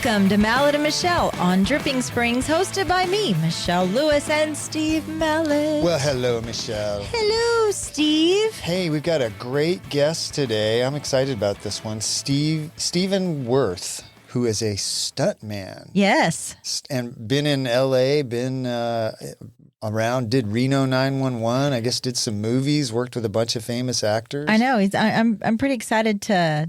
Welcome to Mallet and Michelle on Dripping Springs, hosted by me, Michelle Lewis, and Steve Mallet. Well, hello, Michelle. Hello, Steve. Hey, we've got a great guest today. I'm excited about this one. Stephen Worth, who is a stuntman. Yes. And been in L.A., been around, did Reno 911, I guess did some movies, worked with a bunch of famous actors. I know. I'm pretty excited to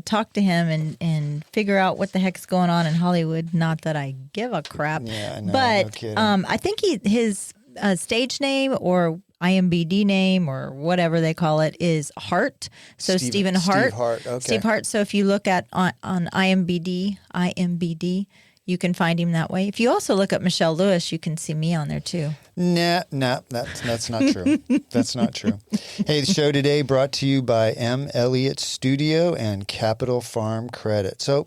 talk to him and figure out what the heck's going on in Hollywood. Not that I give a crap. Yeah, I know. But no kidding. I think his stage name or IMBD name or whatever they call it is Hart. So Stephen Hart. Steve Hart, okay. Steve Hart. So if you look at on IMBD, you can find him that way. If you also look up Michelle Lewis, you can see me on there too. Nah, that's not true. That's not true. Hey, the show today brought to you by M. Elliott Studio and Capital Farm Credit. So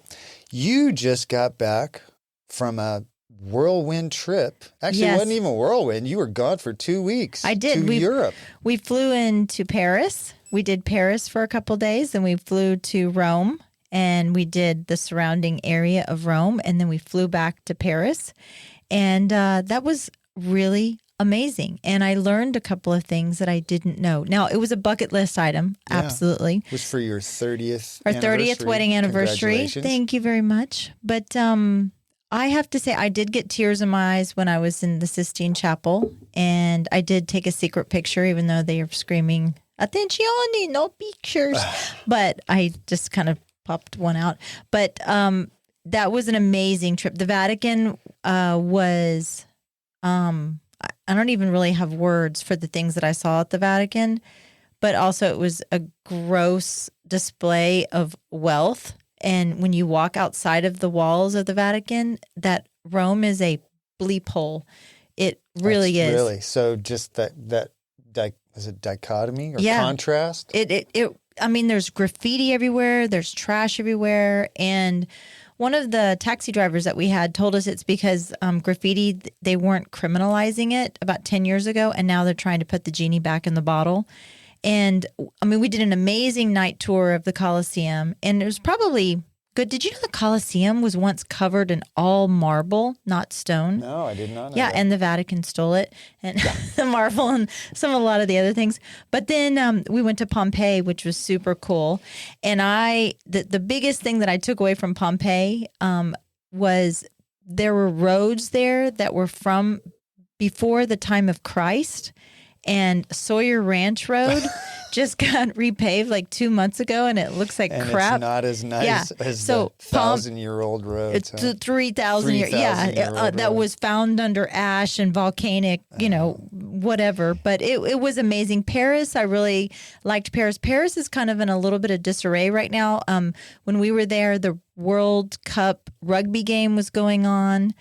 you just got back from a whirlwind trip. Actually, Yes. It wasn't even a whirlwind. You were gone for 2 weeks. I did. To Europe. We flew into Paris. We did Paris for a couple days, and we flew to Rome. And we did the surrounding area of Rome, and then we flew back to Paris. And that was really amazing. And I learned a couple of things that I didn't know. Now, it was a bucket list item, Yeah. absolutely. It was for your 30th Our 30th wedding anniversary. Congratulations. Thank you very much. But I have to say, I did get tears in my eyes when I was in the Sistine Chapel. And I did take a secret picture, even though they were screaming, "Attenzione, no pictures." But I just kind of popped one out. But that was an amazing trip. The Vatican was, I don't even really have words for the things that I saw at the Vatican, but also it was a gross display of wealth. And when you walk outside of the walls of the Vatican, that Rome is a bleep hole. It really is. Really? So just that is it dichotomy or Yeah. contrast? I mean, there's graffiti everywhere. There's trash everywhere. And one of the taxi drivers that we had told us it's because graffiti, they weren't criminalizing it about 10 years ago. And now they're trying to put the genie back in the bottle. And I mean, we did an amazing night tour of the Colosseum. And it was probably good. Did you know the Colosseum was once covered in all marble, not stone? No, I did not know Yeah, that. and the Vatican stole it, and the marble and a lot of the other things. But then we went to Pompeii, which was super cool. And the biggest thing that I took away from Pompeii was there were roads there that were from before the time of Christ, and Sawyer Ranch Road just got repaved like 2 months ago, and it looks like and crap. It's not as nice as So the 1,000-year-old road. It's the 3,000 year, 3,000-year-old that road. was found under ash and volcanic, whatever. But it was amazing. Paris, I really liked Paris. Paris is kind of in a little bit of disarray right now. When we were there, the World Cup rugby game was going on.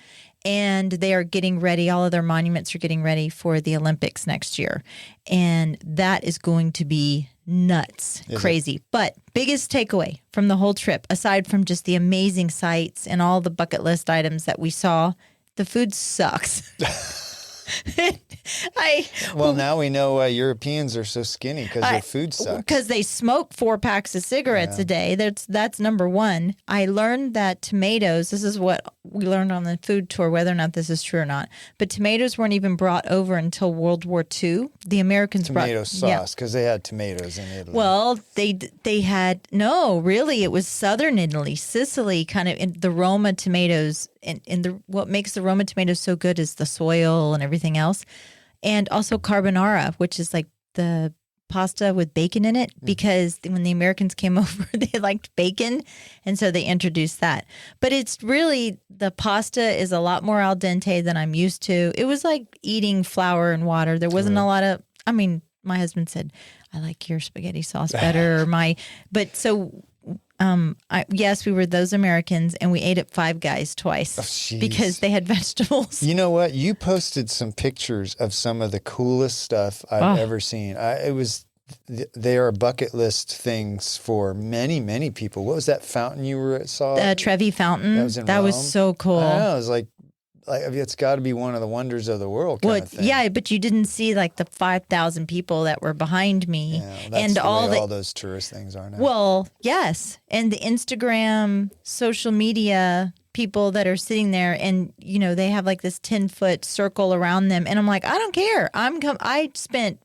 And they are getting ready. All of their monuments are getting ready for the Olympics next year. And that is going to be nuts, crazy. But biggest takeaway from the whole trip, aside from just the amazing sights and all the bucket list items that we saw, the food sucks. Well, now we know why Europeans are so skinny, because their food sucks. Because they smoke 4 packs of cigarettes a day. That's number one. I learned that tomatoes, this is what we learned on the food tour, whether or not this is true or not, but tomatoes weren't even brought over until World War II. The Americans Tomato brought... sauce, because they had tomatoes in Italy. Well, they had... No, really, it was southern Italy, Sicily, kind of in the Roma tomatoes. And what makes the Roma tomatoes so good is the soil and everything else. And also carbonara, which is like the pasta with bacon in it, because when the Americans came over, they liked bacon. And so they introduced that. But it's really, the pasta is a lot more al dente than I'm used to. It was like eating flour and water. There wasn't a lot of, I mean, my husband said, "I like your spaghetti sauce better." Yes, we were those Americans, and we ate at Five Guys twice because they had vegetables. You know what? You posted some pictures of some of the coolest stuff I've ever seen. They are bucket list things for many, many people. What was that fountain you saw? Trevi Fountain. That was in That Rome? was so cool. I know. It was like it's got to be one of the wonders of the world kind of thing. Yeah, but you didn't see like the 5,000 people that were behind me. Yeah, that's and the all way all those tourist things are now. Well, yes. And the Instagram, social media people that are sitting there, and they have like this 10-foot circle around them, and I'm like, I don't care. I spent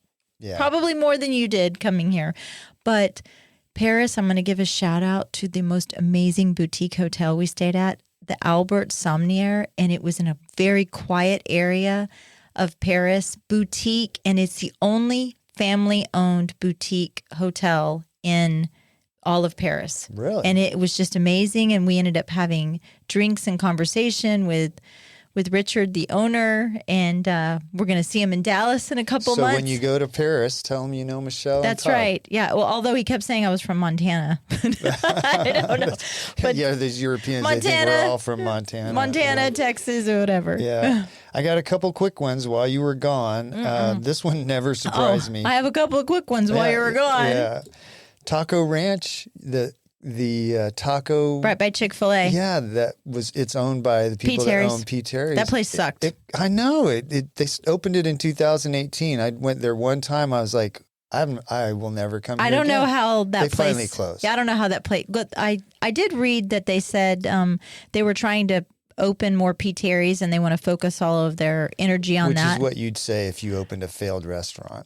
probably more than you did coming here, but Paris, I'm going to give a shout out to the most amazing boutique hotel we stayed at, the Albert Somnier, and it was in a very quiet area of Paris, boutique, and it's the only family-owned boutique hotel in all of Paris. Really? And it was just amazing, and we ended up having drinks and conversation with Richard, the owner, and we're going to see him in Dallas in a couple months. So when you go to Paris, tell him you know Michelle. That's right. Yeah. Well, although he kept saying I was from Montana. I don't know. But yeah, these Europeans, they think we're all from Montana. Montana, Texas, or whatever. Yeah. I got a couple quick ones while you were gone. This one never surprised me. I have a couple of quick ones while you were gone. Yeah. Taco Ranch, the taco right by Chick-fil-A. Yeah, it's owned by the people that own P. Terry's. That place sucked. I know it. They opened it in 2018. I went there one time. I was like, I will never come here I don't again. know how that they place finally closed. Yeah, I don't know how that place. But I did read that they said they were trying to open more P. Terry's, and they want to focus all of their energy on that. Which is what you'd say if you opened a failed restaurant.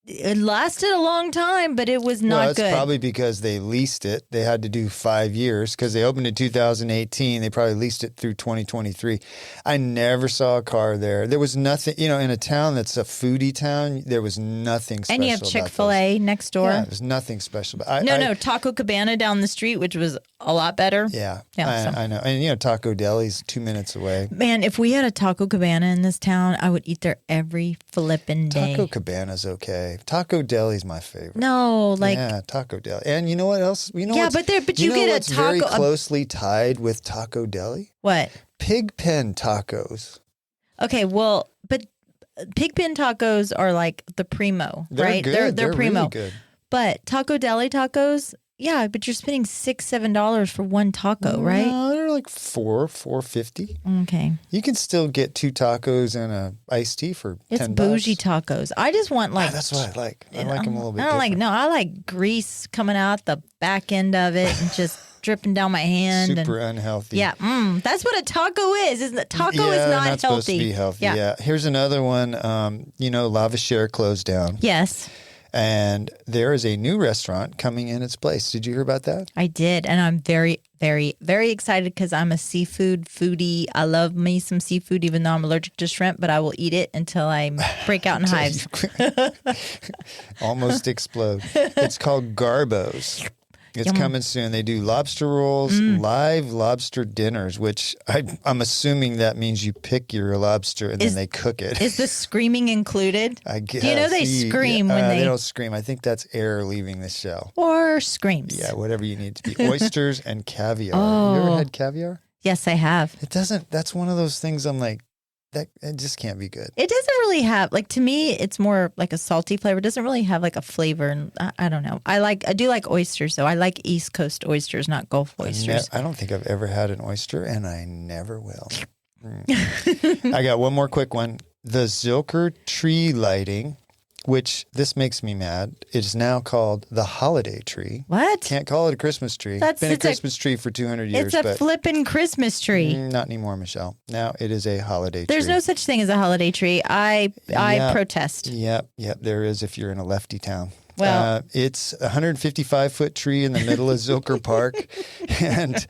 It lasted a long time, but it was not good. Well, it's probably because they leased it. They had to do 5 years because they opened in 2018. They probably leased it through 2023. I never saw a car there. There was nothing, in a town that's a foodie town, there was nothing special. And you have Chick-fil-A next door. Yeah, there's nothing special. No, Taco Cabana down the street, which was a lot better. Yeah, I know. And, Taco Deli's 2 minutes away. Man, if we had a Taco Cabana in this town, I would eat there every flippin' day. Taco Cabana's okay. Taco Deli's my favorite. No, yeah, Taco Deli. And you know what else? But you get a taco very closely tied with Taco Deli. What? Pigpen tacos. Okay, well, but Pigpen tacos are like the primo, they're right? Good. They're primo. Really good. But Taco Deli tacos, yeah, but you're spending $6-7 for one taco, right? No, they're like $4.50. Okay. You can still get 2 tacos and a iced tea for $10. It's bougie tacos. I just want that's what I like. I like them a little bit different. I like grease coming out the back end of it and just dripping down my hand. Super unhealthy. Yeah, that's what a taco is. Isn't it? Taco is not healthy. Supposed to be healthy. Yeah. Here's another one. Lavashare closed down. Yes. And there is a new restaurant coming in its place. Did you hear about that? I did. And I'm very, very, very excited because I'm a seafood foodie. I love me some seafood, even though I'm allergic to shrimp, but I will eat it until I break out in hives. Almost explode. It's called Garbo's. It's coming soon. They do lobster rolls, live lobster dinners, which I'm assuming that means you pick your lobster and then they cook it. Is the screaming incled? I guess. Do you know they scream when they don't scream. I think that's air leaving the shell. Or screams. Yeah, whatever you need to be. Oysters and caviar. Oh. You ever had caviar? Yes, I have. That's one of those things I'm like, it just can't be good. It doesn't really have, to me, it's more like a salty flavor. It doesn't really have like a flavor. And I don't know. I do like oysters, though. I like East Coast oysters, not Gulf oysters. I don't think I've ever had an oyster, and I never will. I got one more quick one. The Zilker tree lighting, which this makes me mad. It is now called the holiday tree. What? Can't call it a Christmas tree. It's been a Christmas tree for 200 years. It's a flippin' Christmas tree. Not anymore, Michelle. Now it is a holiday tree. There's no such thing as a holiday tree. I protest. Yep, there is if you're in a lefty town. Well, it's a 155-foot tree in the middle of Zilker Park, and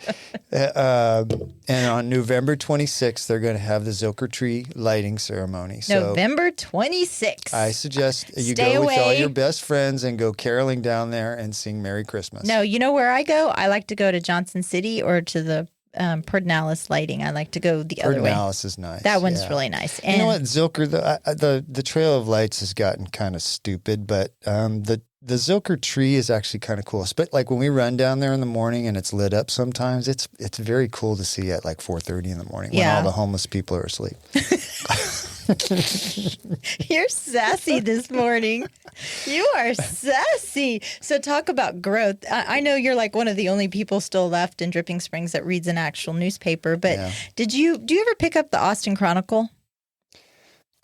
on November 26th they're going to have the Zilker tree lighting ceremony. So November 26th. I suggest you Stay go away. with all your best friends and go caroling down there and sing Merry Christmas. No, you know where I go? I like to go to Johnson City or to the Pedernales lighting. I like to go the other way. Pedernales is nice. That one's really nice. And you know what, Zilker, the Trail of Lights has gotten kind of stupid, but the Zilker tree is actually kind of cool. But like when we run down there in the morning and it's lit up sometimes, it's very cool to see at like 4:30 in the morning when all the homeless people are asleep. You're sassy this morning. You are sassy. So talk about growth. I know you're like one of the only people still left in Dripping Springs that reads an actual newspaper, but do you ever pick up the Austin Chronicle?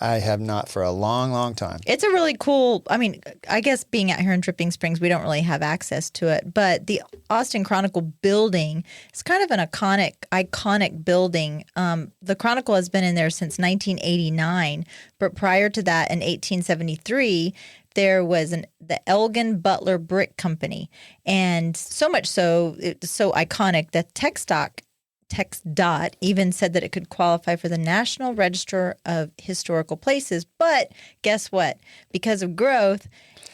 I have not for a long, long time. It's a really cool, I mean, I guess being out here in Dripping Springs, we don't really have access to it, but the Austin Chronicle building is kind of an iconic building. The Chronicle has been in there since 1989, but prior to that, in 1873, there was the Elgin Butler Brick Company. And so much so, it's so iconic that TxDOT even said that it could qualify for the National Register of Historical Places. But guess what? Because of growth,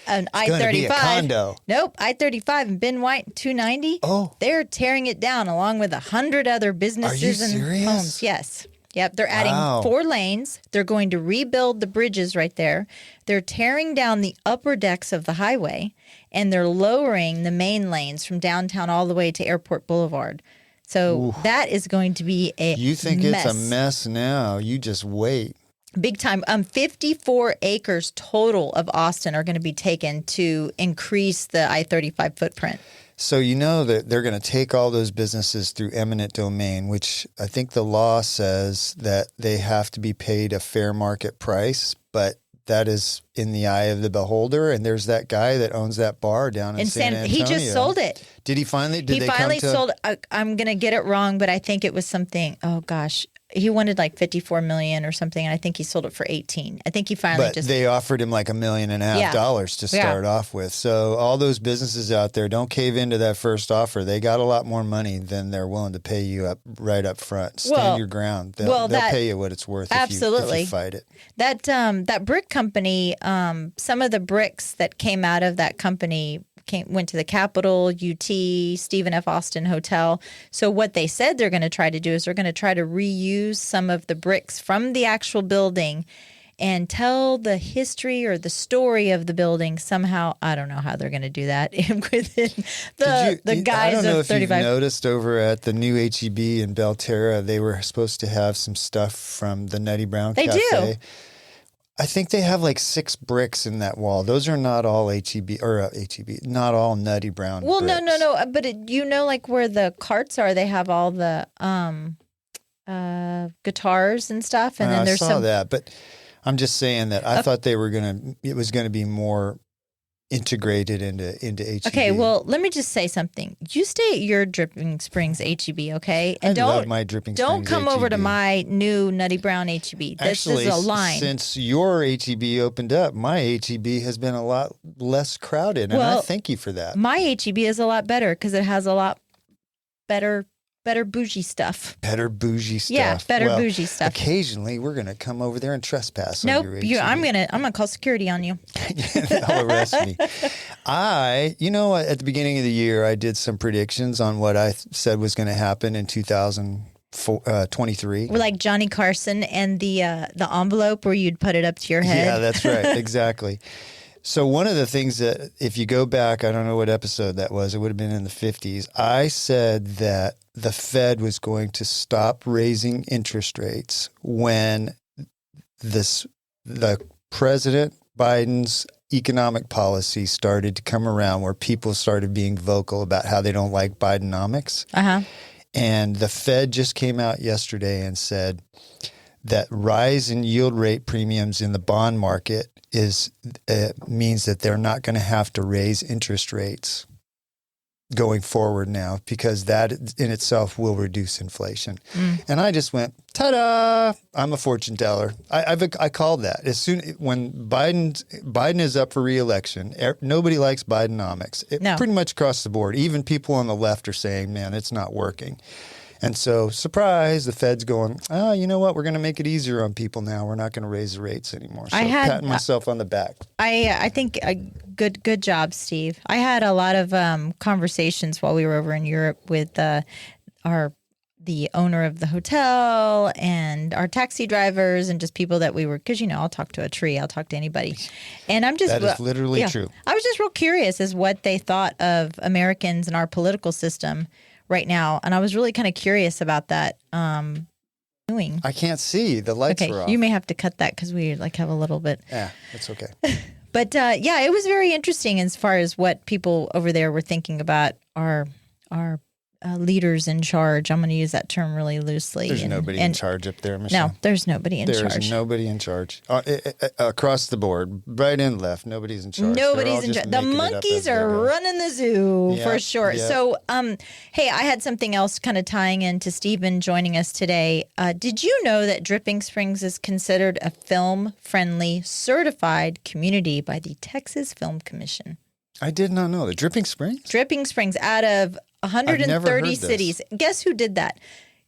an I-35. Nope, I-35 and Ben White 290. Oh, they're tearing it down along with 100 other businesses and homes. Yes. Yep, they're adding 4 lanes. They're going to rebuild the bridges right there. They're tearing down the upper decks of the highway, and they're lowering the main lanes from downtown all the way to Airport Boulevard. So that is going to be a mess. You think it's a mess now. You just wait. Big time. 54 acres total of Austin are going to be taken to increase the I-35 footprint. So you know that they're going to take all those businesses through eminent domain, which I think the law says that they have to be paid a fair market price, but that is in the eye of the beholder. And there's that guy that owns that bar down in San Antonio. He just sold it. Did he finally? He finally sold. I'm going to get it wrong, but I think it was something. Oh gosh, he wanted like $54 million or something, and I think he sold it for 18. I think he finally But they offered him like $1.5 million to start off with. So all those businesses out there, don't cave into that first offer. They got a lot more money than they're willing to pay you right up front. Stand your ground. They'll pay you what it's worth. Absolutely, if you fight it. That brick company. Some of the bricks that came out of that company went to the Capitol, UT, Stephen F. Austin Hotel. So what they said they're going to try to do is they're going to try to reuse some of the bricks from the actual building and tell the history or the story of the building somehow. I don't know how they're going to do that within the guise of 35. I don't know if you've noticed over at the new H-E-B in Belterra, they were supposed to have some stuff from the Nutty Brown Cafe. They do. I think they have like 6 bricks in that wall. Those are not all not all Nutty Brown bricks. No. But like where the carts are, they have all the guitars and stuff. And then there's I saw that, but I'm just saying that I thought it was going to be more integrated into H-E-B. Okay, well, let me just say something. You stay at your Dripping Springs H-E-B, okay? And love my Dripping Springs Don't come H-E-B. over to my new Nutty Brown H-E-B. This Actually, is a line. Since your H-E-B opened up, my H-E-B has been a lot less crowded, and I thank you for that. My H-E-B is a lot better because it has a lot better bougie stuff. Better bougie stuff. Yeah, bougie stuff. Occasionally, we're going to come over there and trespass on your H-E-B. I'm gonna call security on you. They'll arrest me. At the beginning of the year, I did some predictions on what I said was going to happen in 2023. We're like Johnny Carson and the envelope where you'd put it up to your head. Yeah, that's right. Exactly. So one of the things that, if you go back, I don't know what episode that was, it would have been in the 50s, I said that the Fed was going to stop raising interest rates when the President Biden's economic policy started to come around, where people started being vocal about how they don't like Bidenomics. Uh-huh. And the Fed just came out yesterday and said that rise in yield rate premiums in the bond market means that they're not going to have to raise interest rates going forward now, because that in itself will reduce inflation. And I just went, ta-da! I'm a fortune teller. I called that. When Biden is up for re-election, nobody likes Bidenomics. Pretty much across the board. Even people on the left are saying, man, it's not working. And so, surprise, the Fed's going, you know what? We're going to make it easier on people now. We're not going to raise the rates anymore. So patting myself on the back. I think good job, Steve. I had a lot of conversations while we were over in Europe with the owner of the hotel and our taxi drivers and just people that we were, because I'll talk to a tree, I'll talk to anybody, and that is literally true. I was just real curious as what they thought of Americans and our political system right now, and I was really kind of curious about that. Doing. I can't see, the lights are off. You may have to cut that because we have a little bit. Yeah, that's okay. But it was very interesting as far as what people over there were thinking about our leaders in charge. I'm going to use that term really loosely. There's nobody in charge up there, Michelle. No, there's nobody in charge. There's nobody in charge. Across the board, right and left, nobody's in charge. Nobody's in charge. The monkeys are running the zoo for sure. Yeah. So, hey, I had something else kind of tying into Stephen joining us today. Did you know that Dripping Springs is considered a film-friendly certified community by the Texas Film Commission? I did not know that. Dripping Springs? Dripping Springs out of 130 cities. Guess who did that?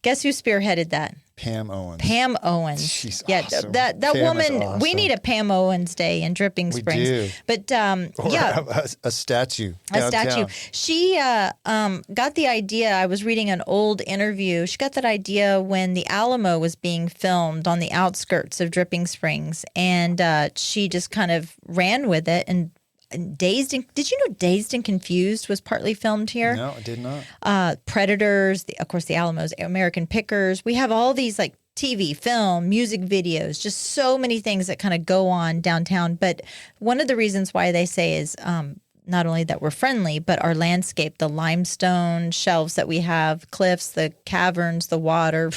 Guess who spearheaded that? Pam Owens. Pam Owens. She's awesome. That Pam woman. awesome. We need a Pam Owens Day in Dripping Springs. We do. But a statue. Downtown. A statue. She got the idea. I was reading an old interview. She got that idea when the Alamo was being filmed on the outskirts of Dripping Springs, and she just kind of ran with it and. Did you know Dazed and Confused was partly filmed here? No, I did not. Predators, of course, the Alamos, American Pickers. We have all these like TV, film, music videos, just so many things that kind of go on downtown. But one of the reasons why they say is not only that we're friendly, but our landscape, the limestone shelves that we have, cliffs, the caverns, the water,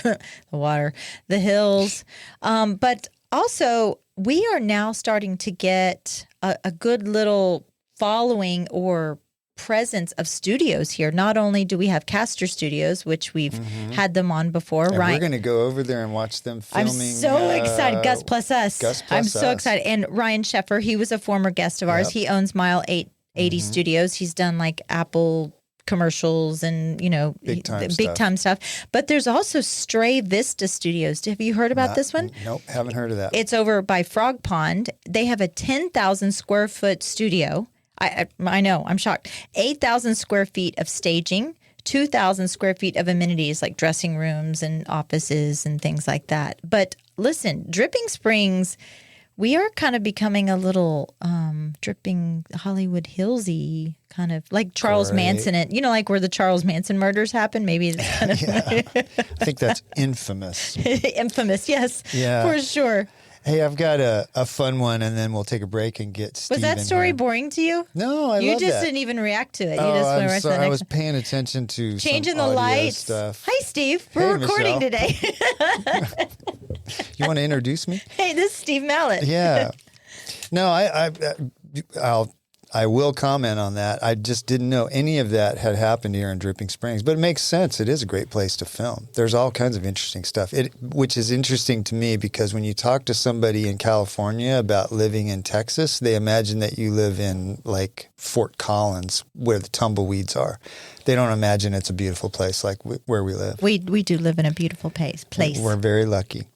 the hills. But also, we are now starting to get a good little following or presence of studios here. Not only do we have Castor Studios, which we've had them on before, and Ryan. We're going to go over there and watch them filming. I'm so excited. Gus Plus Us. I'm so excited. And Ryan Sheffer, he was a former guest of ours. He owns Mile 880 Studios. He's done like Apple commercials and big time stuff. But there's also Stray Vista Studios. Have you heard about this one? Nope, haven't heard of that. It's over by Frog Pond. They have a 10,000 square foot studio. I know, I'm shocked. 8,000 square feet of staging, 2,000 square feet of amenities like dressing rooms and offices and things like that. But listen, Dripping Springs, we are kind of becoming a little dripping Hollywood Hillsy kind of like Charles Manson. Like where the Charles Manson murders happened. Maybe it's kind of I think that's infamous. Infamous, yes, for sure. Hey, I've got a fun one, and then we'll take a break and get Steve. Was that story here. boring to you? No, I love that. You just didn't even react to it. Oh, You just I'm went sorry. right I was paying attention to changing some the audio lights. stuff. Hi, Steve. We're recording Michelle. Today. You want to introduce me? Hey, this is Steve Mallett. Yeah. No, I will comment on that. I just didn't know any of that had happened here in Dripping Springs, but it makes sense. It is a great place to film. There's all kinds of interesting stuff, which is interesting to me because when you talk to somebody in California about living in Texas, they imagine that you live in like Fort Collins where the tumbleweeds are. They don't imagine it's a beautiful place like where we live. We do live in a beautiful place. We're very lucky.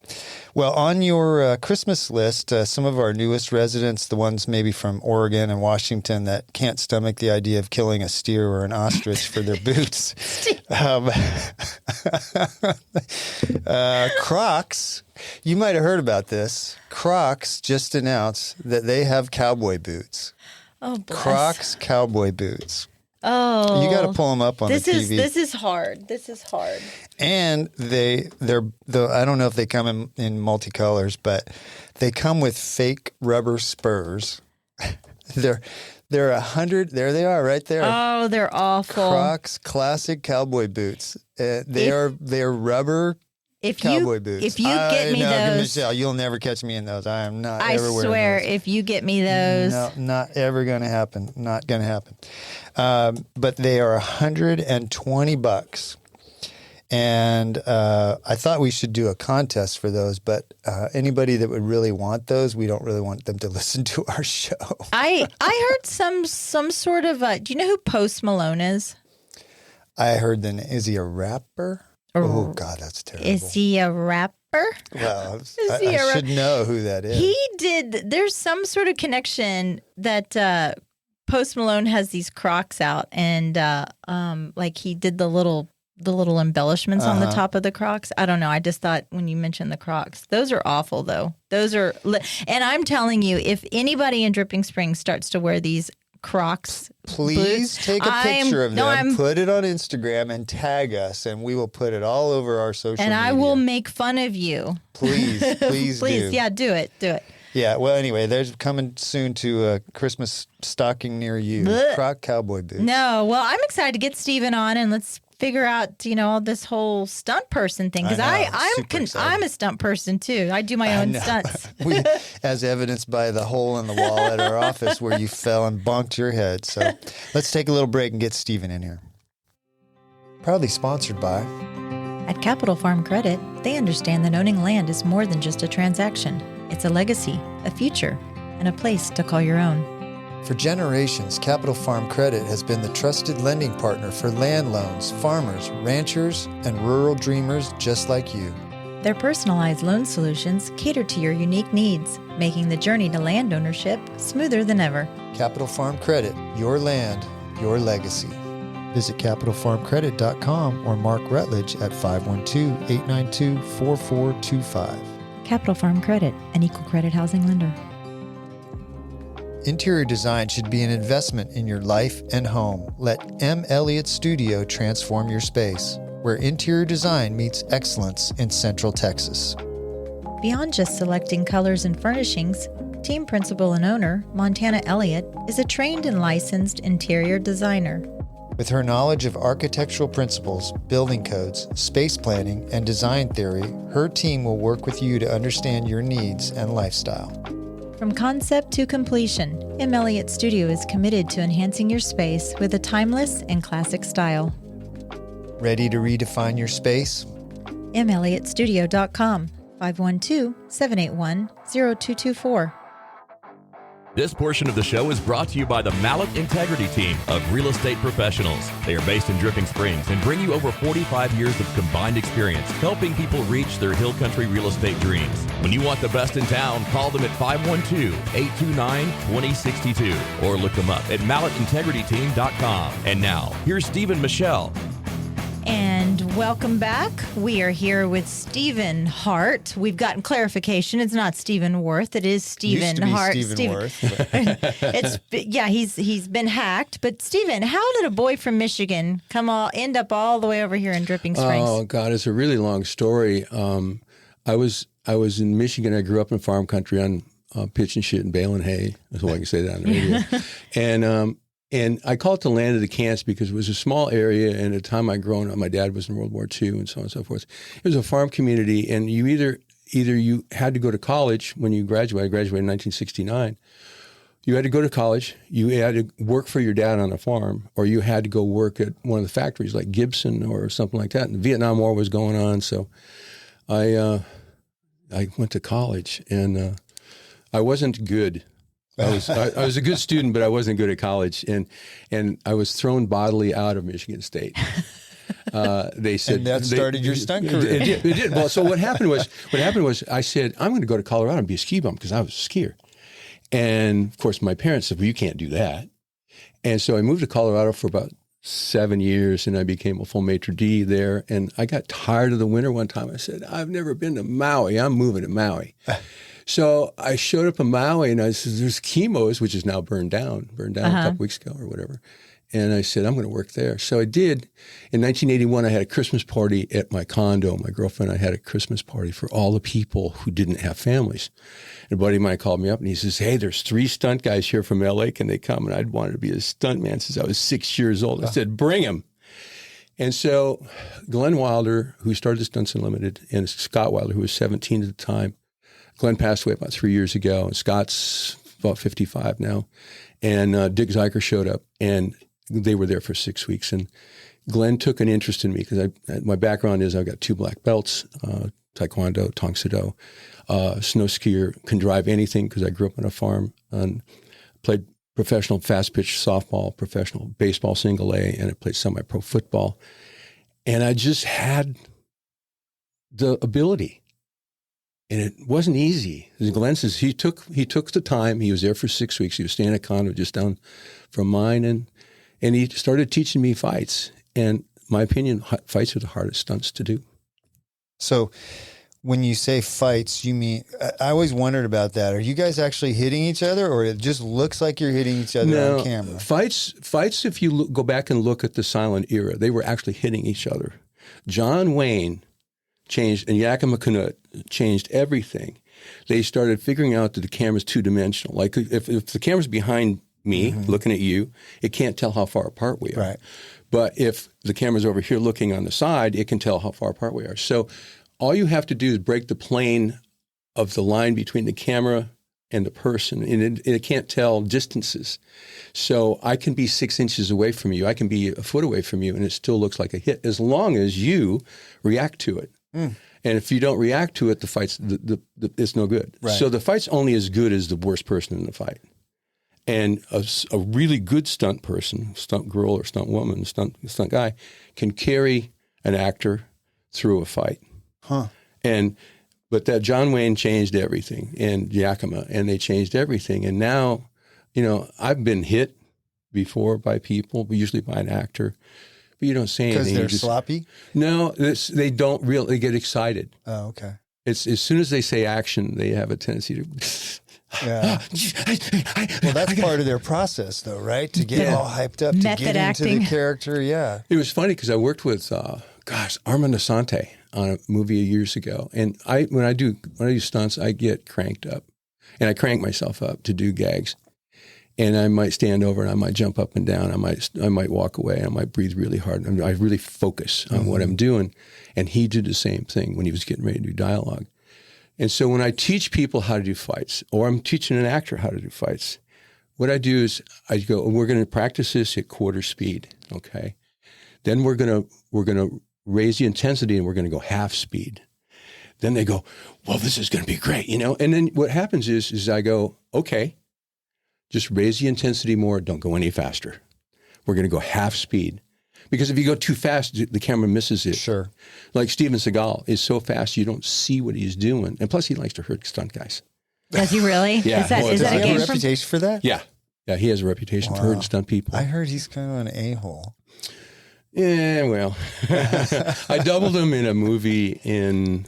Well, on your Christmas list, some of our newest residents, the ones maybe from Oregon and Washington that can't stomach the idea of killing a steer or an ostrich for their boots. Crocs, you might have heard about this. Crocs just announced that they have cowboy boots. Oh, bless. Crocs cowboy boots. Oh, you got to pull them up on the TV. This is hard. And they're I don't know if they come in multicolors, but they come with fake rubber spurs. They're 100. There they are, right there. Oh, they're awful. Crocs classic cowboy boots. They are rubber. Cowboy boots. If you get me those, Michelle, you'll never catch me in those. I am not. I ever wearing swear, those. if you get me those, no, not ever going to happen. Not going to happen. But they are $120, and I thought we should do a contest for those. But anybody that would really want those, we don't really want them to listen to our show. I heard some sort of. Do you know who Post Malone is? I heard is he a rapper? Oh, God, that's terrible. Is he a rapper? Well, I should know who that is. There's some sort of connection that Post Malone has these Crocs out, and like he did the little embellishments on the top of the Crocs. I don't know. I just thought when you mentioned the Crocs, those are awful, though. And I'm telling you, if anybody in Dripping Springs starts to wear these Crocs, please take a picture of them, put it on Instagram, and tag us, and we will put it all over our social media. And I will make fun of you. Please please do. Yeah, do it. Yeah, well, anyway, there's coming soon to a Christmas stocking near you. Croc cowboy boots. No, well, I'm excited to get Steven on, and let's figure out, all this whole stunt person thing. Because I'm a stunt person too. I do my own stunts. As evidenced by the hole in the wall at our office where you fell and bonked your head. So let's take a little break and get Steven in here. Proudly sponsored by... At Capital Farm Credit, they understand that owning land is more than just a transaction. It's a legacy, a future, and a place to call your own. For generations, Capital Farm Credit has been the trusted lending partner for land loans, farmers, ranchers, and rural dreamers just like you. Their personalized loan solutions cater to your unique needs, making the journey to land ownership smoother than ever. Capital Farm Credit, your land, your legacy. Visit CapitalFarmCredit.com or Mark Rutledge at 512-892-4425. Capital Farm Credit, an equal credit housing lender. Interior design should be an investment in your life and home. Let M. Elliott Studio transform your space, where interior design meets excellence in Central Texas. Beyond just selecting colors and furnishings, team principal and owner, Montana Elliott, is a trained and licensed interior designer. With her knowledge of architectural principles, building codes, space planning, and design theory, her team will work with you to understand your needs and lifestyle. From concept to completion, M. Elliott Studio is committed to enhancing your space with a timeless and classic style. Ready to redefine your space? melliottstudio.com, 512-781-0224. This portion of the show is brought to you by the Mallet Integrity Team of real estate professionals. They are based in Dripping Springs and bring you over 45 years of combined experience helping people reach their hill country real estate dreams. When you want the best in town, call them at 512-829-2062 or look them up at malletintegrityteam.com. And now, here's Steve and Michelle. And welcome back. We are here with Stephen Hart. We've gotten clarification. It's not Stephen Worth. It is Stephen Hart. Stephen Worth. He's been hacked. But Stephen, how did a boy from Michigan end up all the way over here in Dripping Springs? Oh God, it's a really long story. I was in Michigan. I grew up in farm country on pitching shit and baling hay. That's all I can say that on the radio. And I call it the land of the cants because it was a small area, and at the time I grown up, my dad was in World War II and so on and so forth. It was a farm community, and you either you had to go to college when you graduated. I graduated in 1969. You had to go to college, you had to work for your dad on a farm, or you had to go work at one of the factories like Gibson or something like that. And the Vietnam War was going on, so I went to college, and I wasn't good. I was a good student, but I wasn't good at college, and I was thrown bodily out of Michigan State. They said, and that started your stunt career. It did. Well, so what happened was I said, I'm going to go to Colorado and be a ski bum because I was a skier. And of course, my parents said, well, you can't do that. And so I moved to Colorado for about 7 years, and I became a full maitre d' there. And I got tired of the winter one time. I said, I've never been to Maui. I'm moving to Maui. So I showed up in Maui, and I said, there's Chemo's, which is now burned down a couple weeks ago or whatever. And I said, I'm going to work there. So I did. In 1981, I had a Christmas party at my condo. My girlfriend and I had a Christmas party for all the people who didn't have families. And a buddy of mine called me up, and he says, hey, there's 3 stunt guys here from L.A. Can they come? And I'd wanted to be a stuntman since I was 6 years old. I said, bring them. And so Glenn Wilder, who started the Stunts Unlimited, and Scott Wilder, who was 17 at the time. Glenn passed away about 3 years ago, and Scott's about 55 now. And Dick Zilker showed up, and they were there for 6 weeks. And Glenn took an interest in me because my background is I've got 2 black belts, Taekwondo, Tong Soo-Do, snow skier, can drive anything because I grew up on a farm, and played professional fast pitch softball, professional baseball single A, and I played semi-pro football. And I just had the ability. And it wasn't easy. As Glenn says, he took the time. He was there for 6 weeks. He was staying at a condo just down from mine, and he started teaching me fights. And my opinion, fights are the hardest stunts to do. So when you say fights, you mean, I always wondered about that. Are you guys actually hitting each other, or it just looks like you're hitting each other on camera? Fights, if you go back and look at the silent era, they were actually hitting each other. John Wayne changed, and Yakima Canutt changed everything. They started figuring out that the camera's 2-dimensional. Like if the camera's behind me looking at you, it can't tell how far apart we are. Right. But if the camera's over here looking on the side, it can tell how far apart we are. So all you have to do is break the plane of the line between the camera and the person, and it can't tell distances. So I can be 6 inches away from you, I can be a foot away from you, and it still looks like a hit as long as you react to it. And if you don't react to it, the fight's it's no good. Right. So the fight's only as good as the worst person in the fight. And a really good stunt person, stunt girl or stunt woman, stunt guy, can carry an actor through a fight. But that John Wayne changed everything, and Yakima, and they changed everything. And now, I've been hit before by people, usually by an actor, but you don't say anything. Because they're sloppy? No, they don't really. They get excited. Oh, okay. It's as soon as they say action, they have a tendency to. Yeah. Well, that's part of their process, though, right? To get all hyped up, Method to get acting. into the character. Yeah. It was funny because I worked with, Armand Assante on a movie years ago, and when I do stunts, I get cranked up, and I crank myself up to do gags, and I might stand over and I might jump up and down, I might walk away, I might breathe really hard, and I really focus on what I'm doing, and he did the same thing when he was getting ready to do dialogue. And so when I teach people how to do fights, or I'm teaching an actor how to do fights, what I do is I go, we're going to practice this at quarter speed, okay? Then we're going to raise the intensity and we're going to go half speed. Then they go, well, this is going to be great, And then what happens is I go, okay, just raise the intensity more. Don't go any faster. We're going to go half speed. Because if you go too fast, the camera misses it. Sure. Like Steven Seagal is so fast you don't see what he's doing. And plus he likes to hurt stunt guys. Does he really? Yeah. Is that, Well, is Does that he a have game a from? reputation for that? Yeah. Yeah, he has a reputation for hurting stunt people. I heard he's kind of an a-hole. Yeah, well. I doubled him in a movie in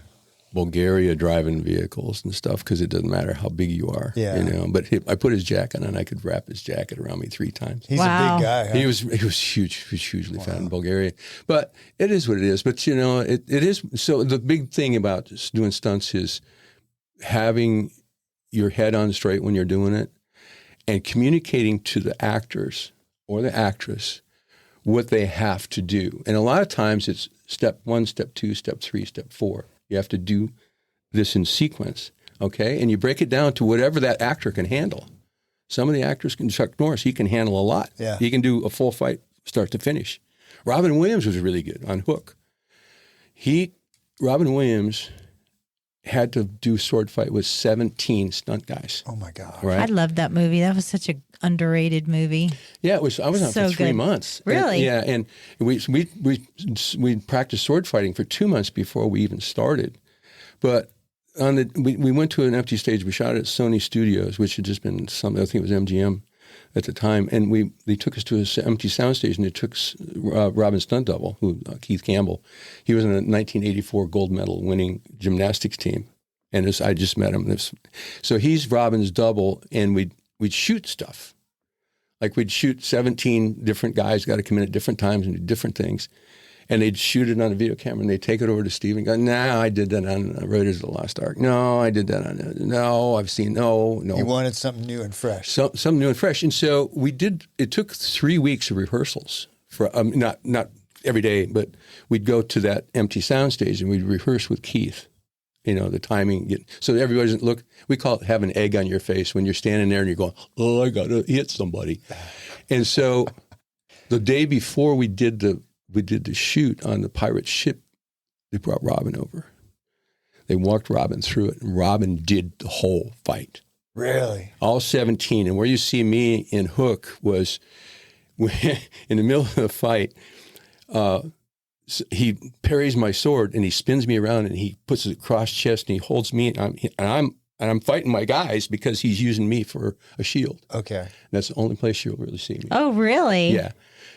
Bulgaria driving vehicles and stuff because it doesn't matter how big you are. Yeah. But I put his jacket on. I could wrap his jacket around me 3 times. He's Wow. a big guy. Huh? He was huge. He was hugely fat in Bulgaria. But it is what it is. But, it is. So the big thing about doing stunts is having your head on straight when you're doing it and communicating to the actors or the actress what they have to do. And a lot of times it's step 1, step 2, step 3, step 4. You have to do this in sequence, okay? And you break it down to whatever that actor can handle. Some of the actors Chuck Norris, he can handle a lot. Yeah. He can do a full fight start to finish. Robin Williams was really good on Hook. Robin Williams had to do sword fight with 17 stunt guys. Oh, my God. Right? I loved that movie. That was such an underrated movie. Yeah, it was. I was on So for 3 good. months. Really? And we practiced sword fighting for 2 months before we even started. But we went to an empty stage. We shot it at Sony Studios, which had just been I think it was MGM at the time, and they took us to an empty soundstage, and they took Robin's stunt double, Keith Campbell. He was in a 1984 gold medal winning gymnastics team, and I just met him. So he's Robin's double, and we'd shoot stuff. Like we'd shoot 17 different guys, got to come in at different times and do different things. And they'd shoot it on a video camera and they'd take it over to Steve and go, no, I did that on Raiders of the Lost Ark. No, I did that on, no, I've seen, no. He wanted something new and fresh. Something new and fresh. And so it took 3 weeks of rehearsals for, not every day, but we'd go to that empty soundstage and we'd rehearse with Keith. The timing. So everybody doesn't look, we call it have an egg on your face when you're standing there and you're going, oh, I got to hit somebody. And so the day before we did the shoot on the pirate ship, they brought Robin over. They walked Robin through it, and Robin did the whole fight. Really? All 17. And where you see me in Hook was in the middle of the fight, he parries my sword and he spins me around and he puts it across chest and he holds me and I'm fighting my guys because he's using me for a shield. Okay. And that's the only place you'll really see me. Oh, really? Yeah.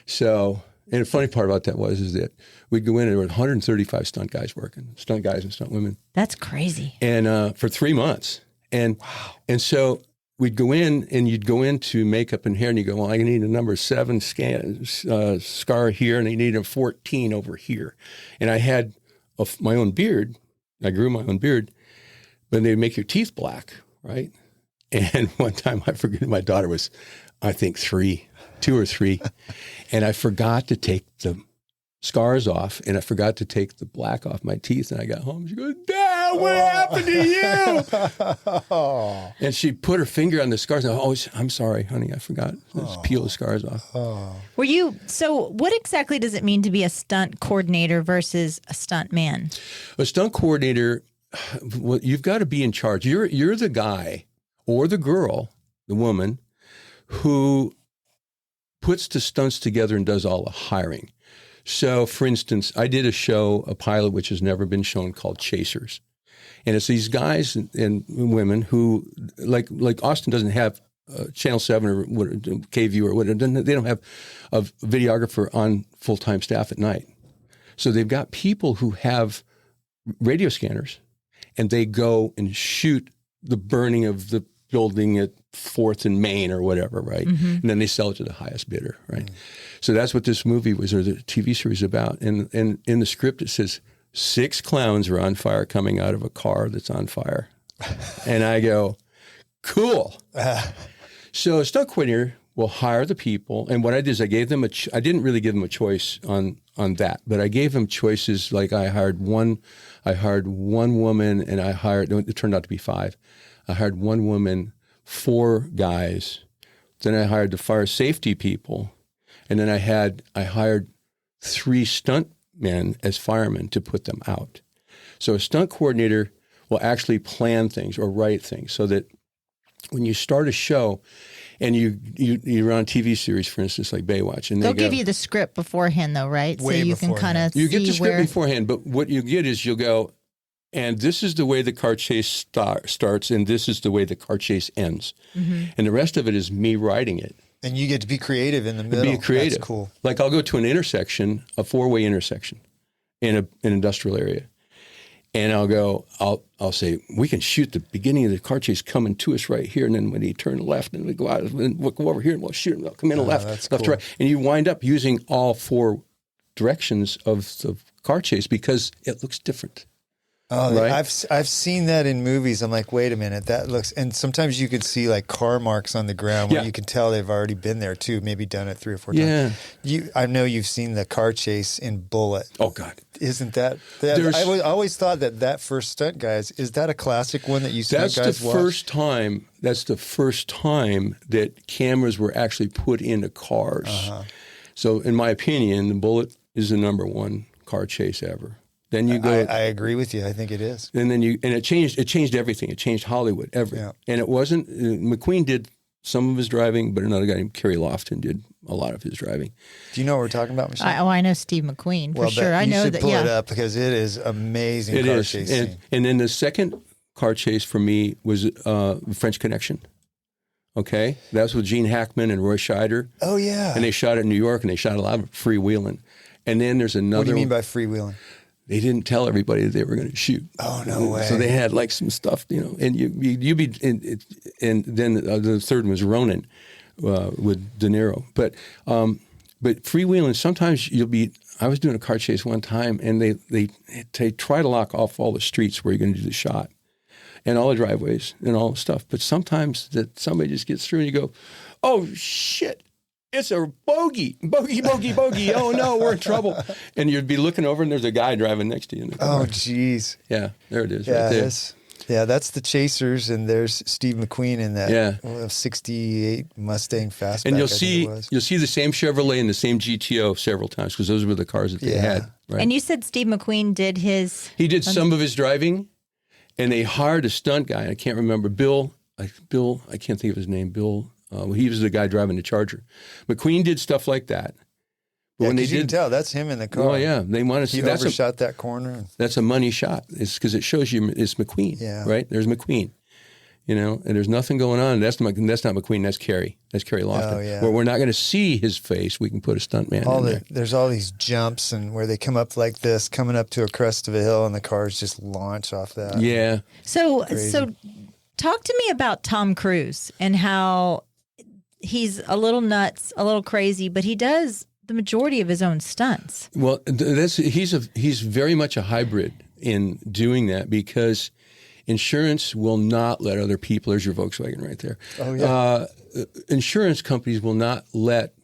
So, and the funny part about that is that we'd go in and there were 135 stunt guys working, stunt guys and stunt women. That's crazy. And for 3 months. And so we'd go in and you'd go into makeup and hair and you go, well, I need a number 7 scar here and I need a 14 over here. And I had my own beard. I grew my own beard, but they'd make your teeth black, right? And one time I forget, my daughter was, I think 2 or 3. And I forgot to take the scars off, and I forgot to take the black off my teeth. And I got home. She goes, Dad, what happened to you? And she put her finger on the scars. And I'm sorry, honey, I forgot. Just peel the scars off. So what exactly does it mean to be a stunt coordinator versus a stunt man? A stunt coordinator, well, you've got to be in charge. You're the guy or the girl, the woman, who puts the stunts together and does all the hiring. So, for instance, I did a pilot which has never been shown called Chasers. And it's these guys and women who, like Austin doesn't have Channel 7 or KView or whatever. They don't have a videographer on full-time staff at night. So they've got people who have radio scanners, and they go and shoot the burning of the building at 4th and Main or whatever, right? Mm-hmm. And then they sell it to the highest bidder, right? Mm. So that's what this movie was, or the TV series about. And in the script, it says 6 clowns are on fire coming out of a car that's on fire. And I go, cool. So a stunt coordinator will hire the people. And what I did is I gave them I didn't really give them a choice on that, but I gave them choices. Like I hired one woman, and it turned out to be 5. I hired one woman, 4 guys. Then I hired the fire safety people. And then I hired 3 stuntmen as firemen to put them out. So a stunt coordinator will actually plan things or write things so that when you start a show and you run a TV series, for instance, like Baywatch, and they'll give you the script beforehand, though, right? Way so you can kind of you get the script beforehand, but what you get is you'll go, and this is the way the car chase starts, and this is the way the car chase ends. Mm-hmm. And the rest of it is me writing it. And you get to be creative in the middle. Be creative. That's cool. Like I'll go to an intersection, a 4-way intersection in an industrial area. And I'll say, we can shoot the beginning of the car chase coming to us right here. And then when he turn left, and we go out, and we'll go over here, and we'll shoot him. They'll come in a left, left, cool. Right. And you wind up using all 4 directions of the car chase because it looks different. Oh, right? I've seen that in movies. I'm like, wait a minute, that looks. And sometimes you could see like car marks on the ground where you can tell they've already been there too. Maybe done it 3 or 4 times. Yeah, I know you've seen the car chase in Bullet. Oh God, isn't that? I always thought that first stunt guys, is that a classic one that you stunt guys watch? That's the first time that cameras were actually put into cars. Uh-huh. So, in my opinion, the Bullet is the #1 car chase ever. Then you go. I agree with you. I think it is. And then it changed everything. It changed Hollywood. And it wasn't McQueen did some of his driving, but another guy named Kerry Lofton did a lot of his driving. Do you know what we're talking about, Michelle? I know Steve McQueen for sure. I know that. You should pull it up because it is amazing. It car is. chase scene. And then the second car chase for me was French Connection. Okay, that's with Gene Hackman and Roy Scheider. Oh yeah. And they shot it in New York, and they shot a lot of freewheeling. And then there's another. What do you mean by freewheeling? They didn't tell everybody that they were going to shoot. Oh, no way. So they had like some stuff, and and then the third one was Ronin with De Niro. But freewheeling, sometimes I was doing a car chase one time, and they try to lock off all the streets where you're going to do the shot and all the driveways and all the stuff. But sometimes that somebody just gets through and you go, oh shit. It's a bogey. Oh, no, we're in trouble. And you'd be looking over, and there's a guy driving next to you in the car. Oh, geez. Yeah, there it is right there. That's the Chasers, and there's Steve McQueen in that 68 Mustang Fastback. And you'll see the same Chevrolet and the same GTO several times because those were the cars that they had. Right? And you said Steve McQueen did his... He did some of his driving, and they hired a stunt guy. I can't remember. Bill, I can't think of his name. Bill... he was the guy driving the Charger. McQueen did stuff like that. But when you can tell, that's him in the car. Oh, yeah. They want to see. He overshot that corner. That's a money shot. It's because it shows you it's McQueen, right? There's McQueen, and there's nothing going on. That's not McQueen. That's Kerry. That's Kerry Lofton. Oh, yeah. Where we're not going to see his face. We can put a stuntman in there. There's all these jumps and where they come up like this, coming up to a crest of a hill, and the cars just launch off that. Yeah. So talk to me about Tom Cruise and how... He's a little nuts, a little crazy, but he does the majority of his own stunts. Well, he's very much a hybrid in doing that because Insurance will not let other people, there's your Volkswagen right there. Oh, yeah. Insurance companies will not let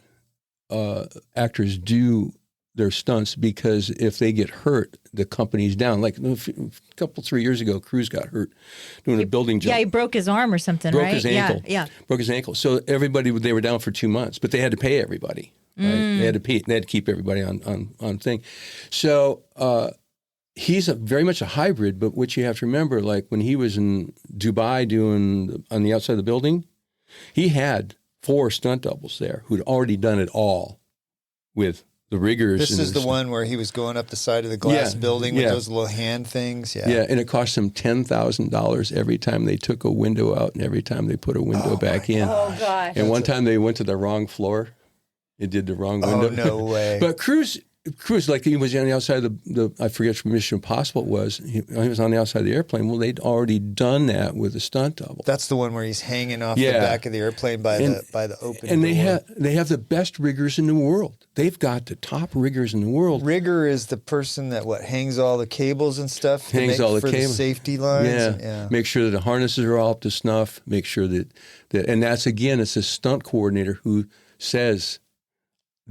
actors do their stunts because if they get hurt, the company's down. Like a couple, 3 years ago, Cruise got hurt doing a building jump. Yeah, he broke his arm or something, Broke right? his ankle. Yeah. Broke his ankle. So everybody, they were down for 2 months, but they had to pay everybody. Right? They had to keep everybody on thing. So he's very much a hybrid, but what you have to remember, like when he was in Dubai doing on the outside of the building, he had 4 stunt doubles there who'd already done it all with the riggers. This is the one where he was going up the side of the glass building with those little hand things. Yeah. Yeah, and it cost them $10,000 every time they took a window out and every time they put a window back in. Oh, gosh. And one time they went to the wrong floor. It did the wrong window. Oh, no way. But Cruise, like he was on the outside of the I forget from Mission Impossible it was. He was on the outside of the airplane. Well, they'd already done that with a stunt double. That's the one where he's hanging off the back of the airplane by the open and door. they have the best riggers in the world. They've got the top riggers in the world. Rigger is the person that hangs all the cables and stuff The safety lines. Yeah. Make sure that the harnesses are all up to snuff. Make sure that and that's again, it's a stunt coordinator who says,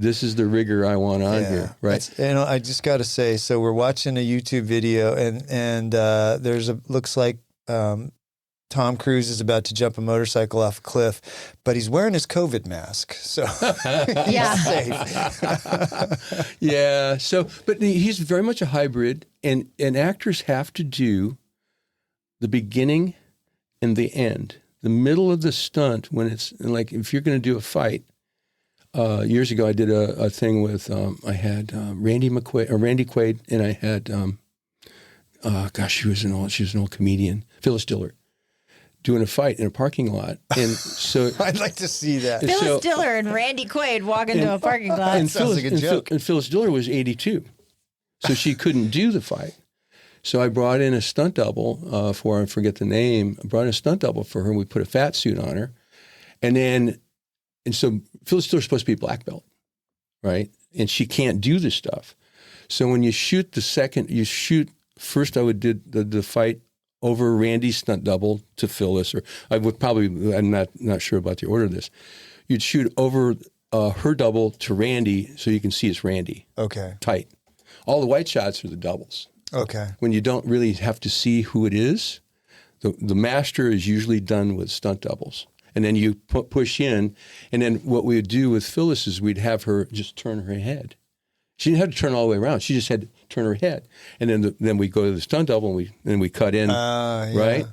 this is the rigger I want on here, right? I just got to say, so we're watching a YouTube video, and looks like Tom Cruise is about to jump a motorcycle off a cliff, but he's wearing his COVID mask, so he's safe. Yeah. So, but he's very much a hybrid, and actors have to do the beginning and the end, the middle of the stunt when it's like if you're going to do a fight. Years ago, I did a thing with I had Randy Quaid, and I had she was an old comedian, Phyllis Diller, doing a fight in a parking lot, and so I'd like to see that. Phyllis Diller and Randy Quaid walk into a parking lot. And sounds like a joke. And Phyllis Diller was 82, so she couldn't do the fight. So I brought in a stunt double for her. I forget the name. I brought in a stunt double for her, and we put a fat suit on her, and so Phyllis Diller's supposed to be a black belt, right? And she can't do this stuff. So when you shoot first I would do the fight over Randy's stunt double to Phyllis, or I'm not sure about the order of this. You'd shoot over her double to Randy so you can see it's Randy. Okay. Tight. All the white shots are the doubles. Okay. When you don't really have to see who it is, the master is usually done with stunt doubles. And then you push in, and then what we would do with Phyllis is we'd have her just turn her head. She didn't have to turn all the way around. She just had to turn her head. And then we go to the stunt double, and we cut in, right,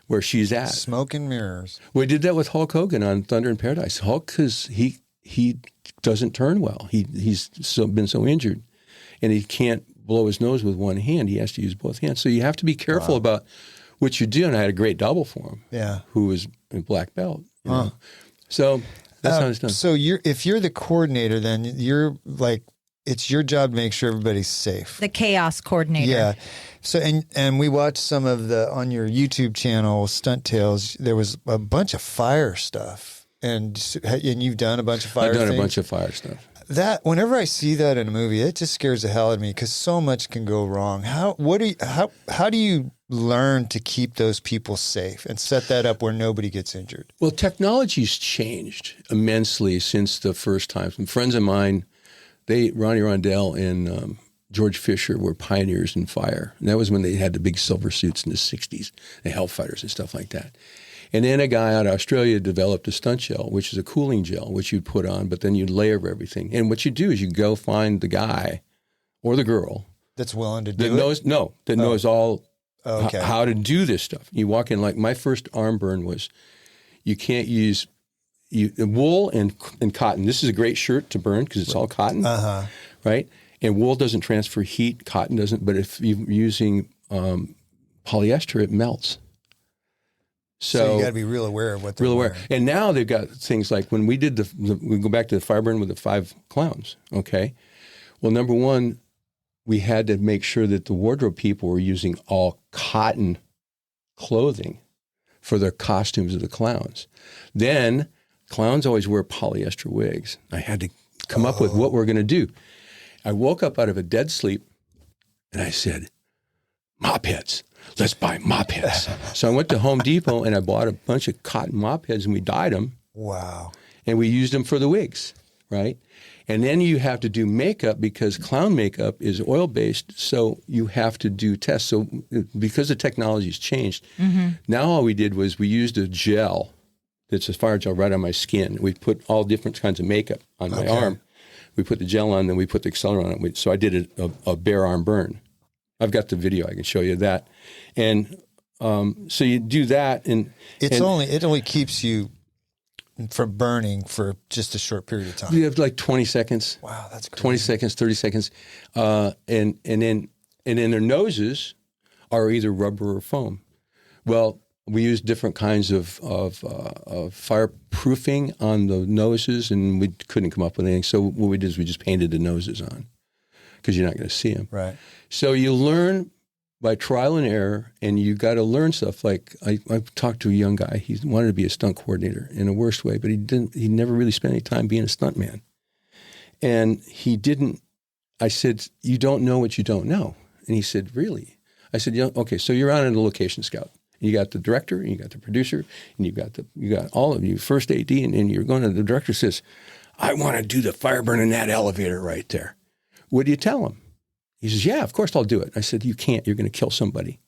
where she's at. Smoke and mirrors. We did that with Hulk Hogan on Thunder in Paradise. Hulk, because he doesn't turn well. He's been so injured, and he can't blow his nose with one hand. He has to use both hands. So you have to be careful about what you do. And I had a great double for him. Yeah, who was a black belt. You know? So that's how it's done. So if you're the coordinator, then you're like, it's your job to make sure everybody's safe. The chaos coordinator. Yeah. So and we watched some of on your YouTube channel, Stunt Tales. There was a bunch of fire stuff, and you've done a bunch of fire. I've done things. A bunch of fire stuff. That whenever I see that in a movie, it just scares the hell out of me because so much can go wrong. How do you learn to keep those people safe and set that up where nobody gets injured? Well, technology's changed immensely since the first time. Some friends of mine, Ronnie Rondell and George Fisher were pioneers in fire. And that was when they had the big silver suits in the 60s, the Hellfighters and stuff like that. And then a guy out of Australia developed a stunt gel, which is a cooling gel, which you'd put on, but then you'd layer everything. And what you do is you go find the guy or the girl that's willing to do it? knows all how to do this stuff. You walk in, like my first arm burn was, you can't use wool and cotton. This is a great shirt to burn because it's all cotton, right? And wool doesn't transfer heat, cotton doesn't, but if you're using polyester, it melts. So you got to be real aware of what they're real wearing. aware. And now they've got things like when we did we go back to the fire burn with the 5 clowns, okay? Well, number one, we had to make sure that the wardrobe people were using all cotton clothing for their costumes of the clowns. Then clowns always wear polyester wigs. I had to come up with what we're going to do. I woke up out of a dead sleep and I said, mop heads. let's buy mop heads. So I went to Home Depot and I bought a bunch of cotton mop heads and we dyed them. Wow. And we used them for the wigs, right? And then you have to do makeup because clown makeup is oil-based, so you have to do tests. So because the technology's changed, now all we did was we used a gel that's a fire gel right on my skin. We put all different kinds of makeup on my arm. We put the gel on, then we put the accelerant on it. So I did a bare arm burn. I've got the video. I can show you that. And so you do that. And it only keeps you from burning for just a short period of time. You have like 20 seconds. Wow, that's crazy. 20 seconds, 30 seconds. And then their noses are either rubber or foam. Well, we use different kinds of fireproofing on the noses, and we couldn't come up with anything. So what we did is we just painted the noses on because you're not going to see them. Right. So you learn by trial and error, and you got to learn stuff. Like I talked to a young guy. He wanted to be a stunt coordinator in the worst way, but he never really spent any time being a stuntman. And he didn't. I said, "You don't know what you don't know." And he said, "Really?" I said, "Yeah, okay. So you're on a location scout. You got the director, and you got the producer, and you got all of you first AD, and you're going to the director says, I want to do the fire burn in that elevator right there. What do you tell him? He says, yeah, of course I'll do it. I said, you can't. You're going to kill somebody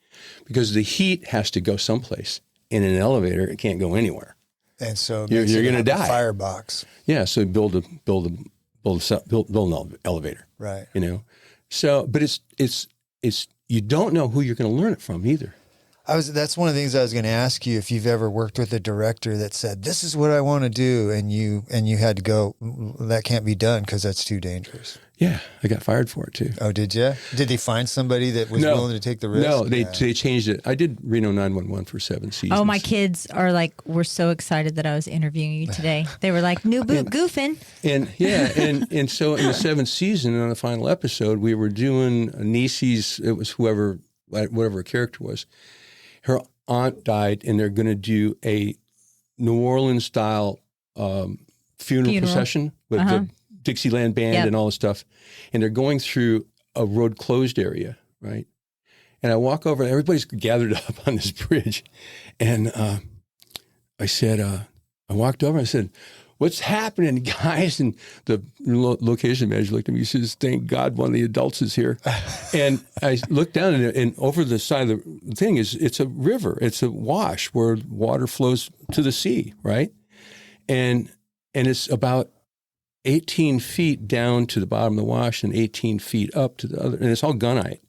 because the heat has to go someplace. In an elevator, it can't go anywhere. And so you're going to die. Firebox. Yeah. So build an elevator. Right. You know. So, but it's you don't know who you're going to learn it from either. That's one of the things I was going to ask you, if you've ever worked with a director that said, this is what I want to do, and you had to go, that can't be done because that's too dangerous. Yeah, I got fired for it too. Oh, did you? Did they find somebody that was willing to take the risk? No, they changed it. I did Reno 911 for 7 seasons. Oh, my kids were so excited that I was interviewing you today. They were like, new boot goofing. And yeah, and so in the 7th season, on the final episode, we were doing Niecy's, it was whatever her character was. Her aunt died, and they're going to do a New Orleans style funeral procession with the Dixieland band and all this stuff. And they're going through a road closed area, right? And I walk over, and everybody's gathered up on this bridge. And I said, I walked over, and I said, what's happening, guys? And the location manager looked at me. He says, thank God one of the adults is here. And I looked down, and over the side of the thing it's a river. It's a wash where water flows to the sea, right? And it's about 18 feet down to the bottom of the wash and 18 feet up to the other. And it's all gunite.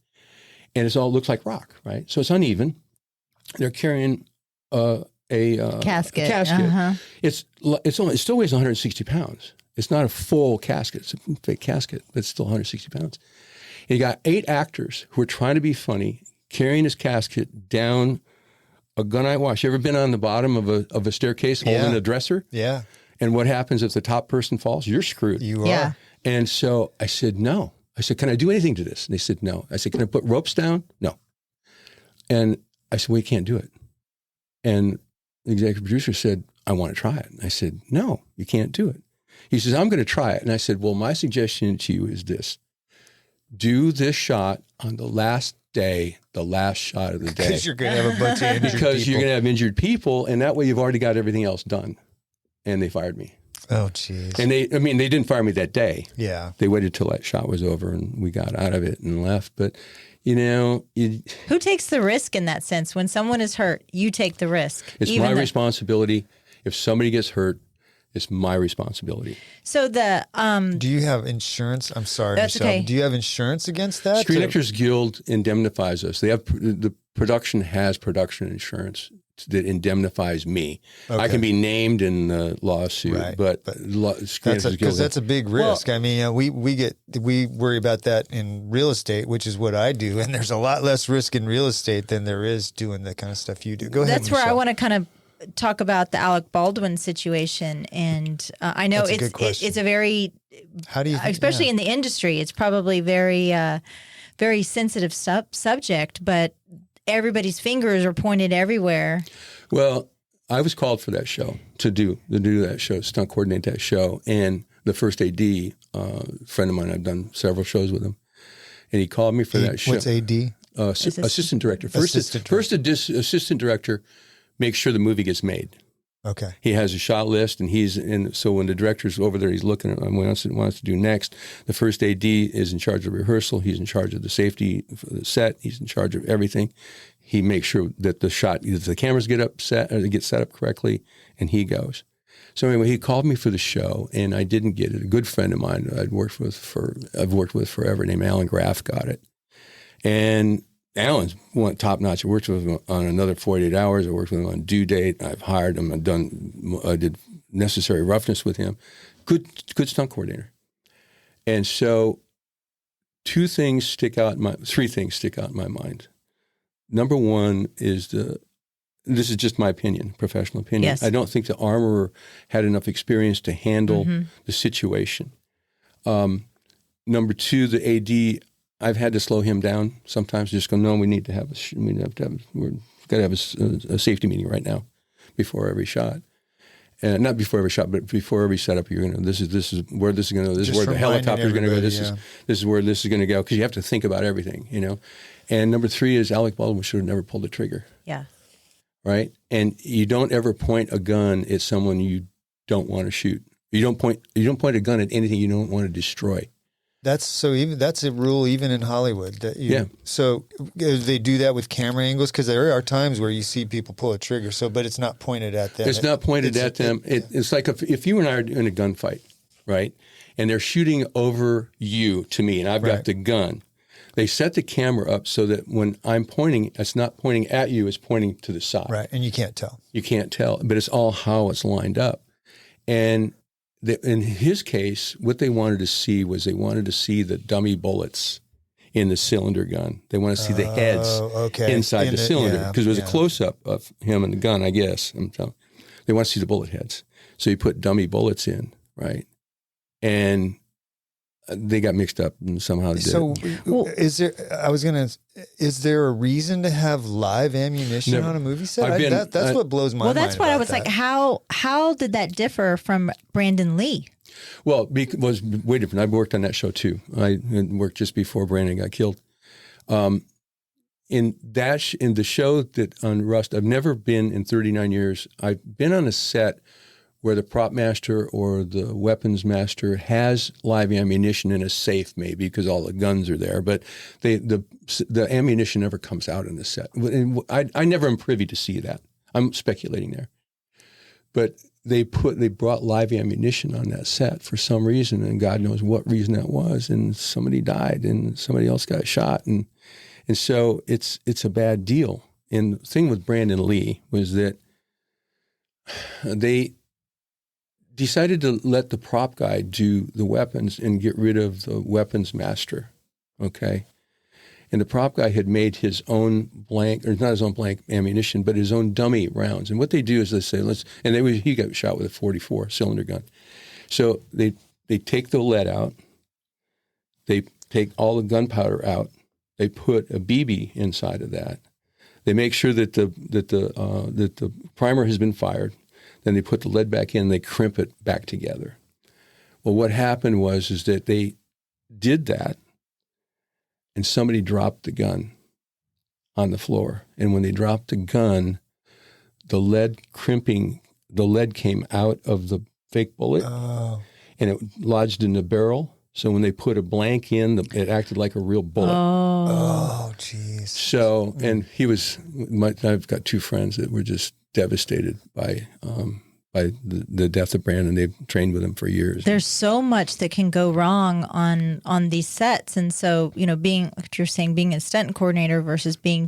And it all looks like rock, right? So it's uneven. They're carrying a casket. It still weighs 160 pounds. It's not a full casket. It's a fake casket, but it's still 160 pounds. And you got 8 actors who are trying to be funny, carrying this casket down a gunite wash. You ever been on the bottom of a staircase holding a dresser? Yeah. And what happens if the top person falls? You're screwed. You are. And so I said, no. I said, can I do anything to this? And they said, no. I said, can I put ropes down? No. And I said, well, you can't do it. And the executive producer said, I want to try it. And I said, no, you can't do it. He says, I'm going to try it. And I said, well, my suggestion to you is this. Do this shot on the last day, the last shot of the day. Because you're going to have a bunch of injured people. Because you're going to have injured people, and that way you've already got everything else done. And they fired me. Oh, jeez. And they didn't fire me that day. Yeah. They waited till that shot was over, and we got out of it and left. But, you know. Who takes the risk in that sense? When someone is hurt, you take the risk. It's my responsibility. If somebody gets hurt, it's my responsibility. So do you have insurance? I'm sorry, that's Michelle. okay. Do you have insurance against that? Screen Actors Guild indemnifies us. They have the production has production insurance that indemnifies me. Okay. I can be named in the lawsuit, right. but because that's a big risk. Well, I mean, we worry about that in real estate, which is what I do, and there's a lot less risk in real estate than there is doing the kind of stuff you do. Go ahead. That's where I want to kind of talk about the Alec Baldwin situation, and I know it's a very, how do you think, especially in the industry, it's probably very very sensitive subject, but everybody's fingers are pointed everywhere. Well, I was called for that show to do that show, stunt coordinate that show, and the first AD, friend of mine, I've done several shows with him, and he called me for that show. What's AD? assistant director. Assistant director makes sure the movie gets made. Okay. He has a shot list, and so when the director's over there, he's looking at what he wants to do next. The first AD is in charge of rehearsal. He's in charge of the safety for the set. He's in charge of everything. He makes sure that the cameras get set up correctly, and he goes. So anyway, he called me for the show, and I didn't get it. A good friend of mine I've worked with forever, named Alan Graff, got it. And Alan's top notch. I worked with him on another 48 Hours. I worked with him on Due Date. I've hired him. I did Necessary Roughness with him. Good stunt coordinator. And so three things stick out in my mind. Number one is this is just my opinion, professional opinion. Yes. I don't think the armorer had enough experience to handle the situation. Number two, the AD, I've had to slow him down sometimes. Just go, no, we've got to have a safety meeting right now before every shot. And not before every shot, but before every setup, this is where this is going to go. This is where the helicopter is going to go. This is where this is going to go, because you have to think about everything, And number three is Alec Baldwin should have never pulled the trigger. Yeah. Right? And you don't ever point a gun at someone you don't want to shoot. You don't point a gun at anything you don't want to destroy. That's a rule even in Hollywood. Yeah. So they do that with camera angles, because there are times where you see people pull a trigger. But it's not pointed at them. It's not pointed at them. It's like if you and I are in a gunfight, right? And they're shooting over you to me, and I've got the gun. They set the camera up so that when I'm pointing, it's not pointing at you; it's pointing to the side. Right, and you can't tell. You can't tell, but it's all how it's lined up. And in his case, what they wanted to see was the dummy bullets in the cylinder gun. They want to see the heads inside the cylinder, because it was a close-up of him and the gun, I guess. They want to see the bullet heads. So you put dummy bullets in, right? And they got mixed up and somehow did it. Is there a reason to have live ammunition on a movie set? That's what blows my mind. Well, that's what I was like, how did that differ from Brandon Lee? Well, it was way different. I worked on that show too. I worked just before Brandon got killed. In the show that on Rust, I've never been in 39 years. I've been on a set where the prop master or the weapons master has live ammunition in a safe, maybe because all the guns are there, but the ammunition never comes out in the set. I never am privy to see that. I'm speculating there, but they brought live ammunition on that set for some reason, and God knows what reason that was. And somebody died, and somebody else got shot, and so it's a bad deal. And the thing with Brandon Lee was that they decided to let the prop guy do the weapons and get rid of the weapons master, okay? And the prop guy had made his own blank, or not his own blank ammunition, but his own dummy rounds. And what they do is they say, he got shot with a 44 cylinder gun. So they take the lead out, they take all the gunpowder out, they put a BB inside of that. They make sure that the primer has been fired. Then they put the lead back in, they crimp it back together. Well, what happened was that they did that, and somebody dropped the gun on the floor. And when they dropped the gun, the lead came out of the fake bullet, and it lodged in the barrel. So when they put a blank in, it acted like a real bullet. Oh, jeez. So, and I've got two friends that were just devastated by the death of Brandon. They've trained with him for years. There's so much that can go wrong on these sets. And so, being, like you're saying, being a stunt coordinator versus being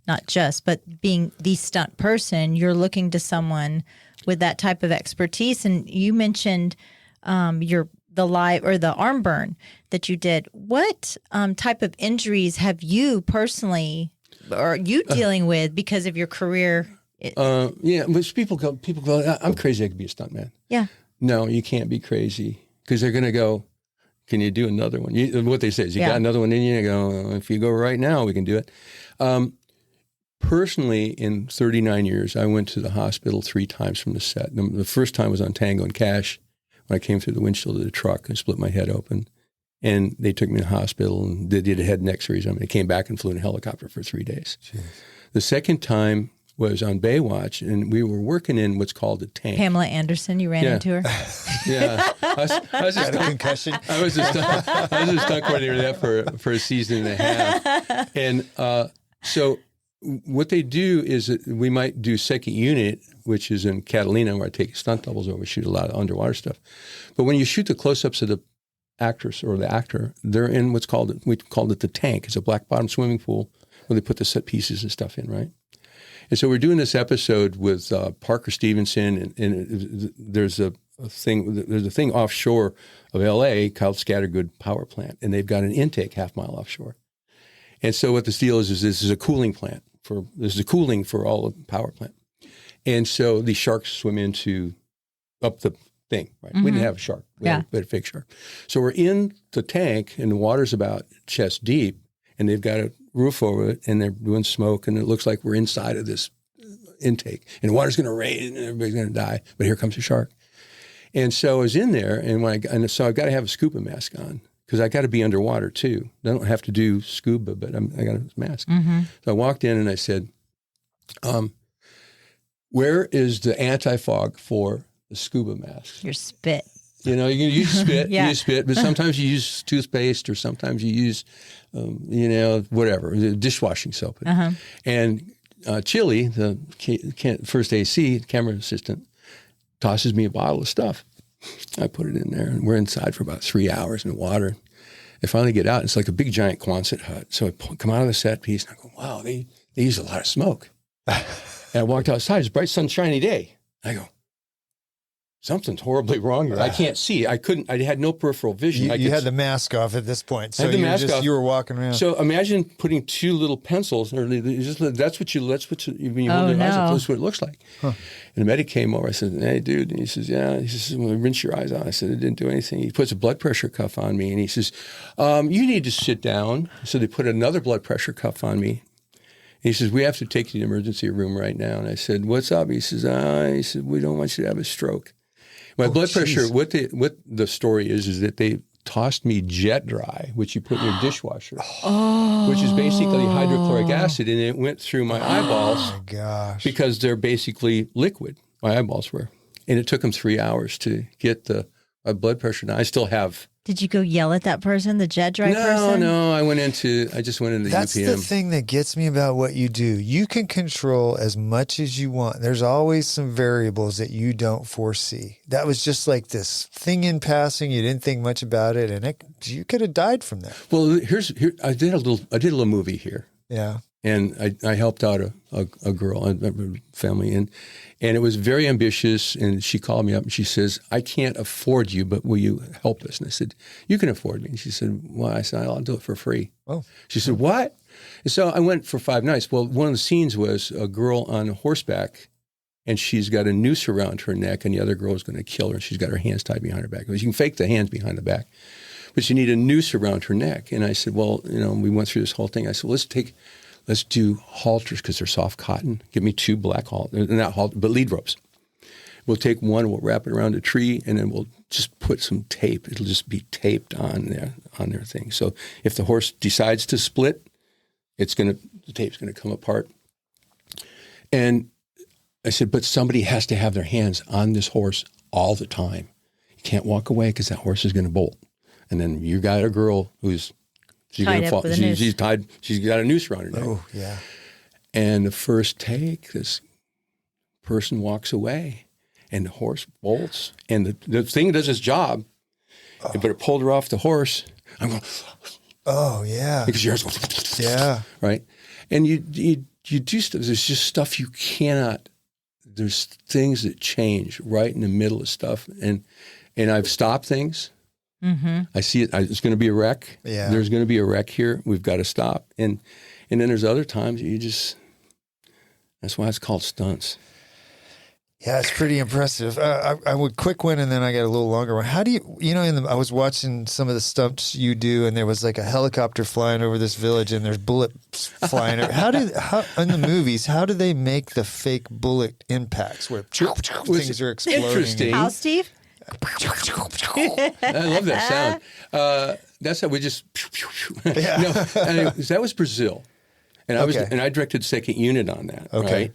but being the stunt person, you're looking to someone with that type of expertise. And you mentioned the arm burn that you did. What type of injuries have you personally, or are you dealing with because of your career? But people go, I'm crazy, I could be a stuntman. Yeah. No, you can't be crazy, because they're going to go, can you do another one? What they say is, you got another one in you? I go, if you go right now, we can do it. Personally, in 39 years, I went to the hospital 3 times from the set. The first time was on Tango and Cash, when I came through the windshield of the truck and split my head open. And they took me to the hospital and they did a head and neck surgery. I came back and flew in a helicopter for 3 days. Jeez. The second time was on Baywatch, and we were working in what's called a tank. Pamela Anderson, you ran into her? Yeah. I was Got a concussion? I was a stunt coordinator there for a season and a half. And so what they do is that we might do second unit, which is in Catalina, where I take stunt doubles over, shoot a lot of underwater stuff. But when you shoot the close-ups of the actress or the actor, they're in what's called, we called it the tank. It's a black bottom swimming pool where they put the set pieces and stuff in, right? And so we're doing this episode with Parker Stevenson, and there's a thing offshore of L.A. called Scattergood Power Plant, and they've got an intake half-mile offshore. And so what this deal is this is a cooling plant. This is a cooling for all of the power plant. And so these sharks swim up the thing, right? We didn't have a shark. We had a fake shark. So we're in the tank, and the water's about chest deep, and they've got a roof over it, and they're doing smoke, and it looks like we're inside of this intake, and the water's going to rain, and everybody's going to die. But here comes a shark. And so I was in there, and so I've got to have a scuba mask on because I got to be underwater too. I don't have to do scuba, but I got a mask. So I walked in and I said, "Where is the anti-fog for the scuba mask?" Your spit. You know, you can use spit, use spit, but sometimes you use toothpaste, or sometimes you use, whatever, dishwashing soap. And Chili, the first AC camera assistant, tosses me a bottle of stuff. I put it in there, and we're inside for about 3 hours in the water. I finally get out. It's like a big, giant Quonset hut. So I come out of the set piece, and I go, wow, they use a lot of smoke. And I walked outside. It's a bright, sunshiny day. I go, something's horribly wrong here. I can't see. I had no peripheral vision. You had the mask off at this point. So I had the mask off. You were walking around. So imagine putting 2 little pencils, or that's what you when you hold your eyes up, that's what it looks like. Huh. And the medic came over. I said, "Hey, dude." And he says, "Yeah." He says, "Well, rinse your eyes out." I said, "It didn't do anything." He puts a blood pressure cuff on me, and he says, "You need to sit down." So they put another blood pressure cuff on me. He says, "We have to take you to the emergency room right now." And I said, "What's up?" He says, "We don't want you to have a stroke." My blood pressure, what the story is that they tossed me Jet Dry, which you put in your dishwasher, which is basically hydrochloric acid, and it went through my eyeballs. Oh, my gosh. Because they're basically liquid. My eyeballs were. And it took them 3 hours to get my blood pressure down. I still have. Did you go yell at that person, the Jet Dry person? No. I just went into That's UPM. the thing that gets me about what you do. You can control as much as you want. There's always some variables that you don't foresee. That was just like this thing in passing. You didn't think much about it, and you could have died from that. Well, I did a little movie here. Yeah. And I helped out a girl, a family, and it was very ambitious. And she called me up and she says, "I can't afford you, but will you help us?" And I said, "You can afford me." And she said, "Well," I said, "I'll do it for free." Oh. She said, "What?" And so I went for 5 nights. Well, one of the scenes was a girl on horseback, and she's got a noose around her neck, and the other girl is going to kill her. And she's got her hands tied behind her back. You can fake the hands behind the back, but you need a noose around her neck. And I said, well, we went through this whole thing. I said, well, let's do halters because they're soft cotton. Give me 2 black halters, not halters, but lead ropes. We'll take one, we'll wrap it around a tree, and then we'll just put some tape. It'll just be taped on their thing. So if the horse decides to split, the tape's going to come apart. And I said, but somebody has to have their hands on this horse all the time. You can't walk away because that horse is going to bolt. And then you got a girl who's tied up with a noose. She's tied. She's got a noose around her neck. Oh, yeah. And the first take, this person walks away, and the horse bolts, and the thing does its job, but it pulled her off the horse. I'm going, oh, yeah. Because yours goes, yeah. Right? And you do stuff. There's just stuff you cannot, there's things that change right in the middle of stuff. And I've stopped things. Mm-hmm. I see it. It's going to be a wreck. Yeah. There's going to be a wreck here. We've got to stop. And then there's other times that's why it's called stunts. Yeah, it's pretty impressive. I would quick one, and then I got a little longer one. How do you, I was watching some of the stunts you do, and there was like a helicopter flying over this village, and there's bullets flying over. How in the movies, how do they make the fake bullet impacts where things are exploding? Interesting. How, Steve? I love that sound. That's how we just. Yeah. No, that was Brazil, and I Okay. directed second unit on that. Okay. Right?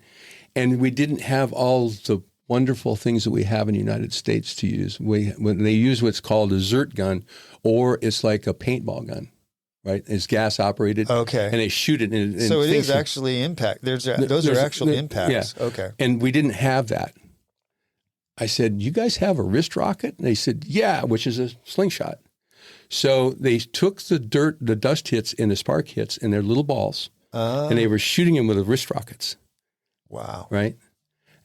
And we didn't have all the wonderful things that we have in the United States to use. When they use what's called a Zert gun, or it's like a paintball gun, right? It's gas operated. Okay. And they shoot it. And So it is things- actually impact. Those are actual impacts. Yeah. Okay. And we didn't have that. I said, "You guys have a wrist rocket?" And they said, "Yeah," which is a slingshot. So they took the dust hits and the spark hits in their little balls, and they were shooting them with the wrist rockets, Wow. right?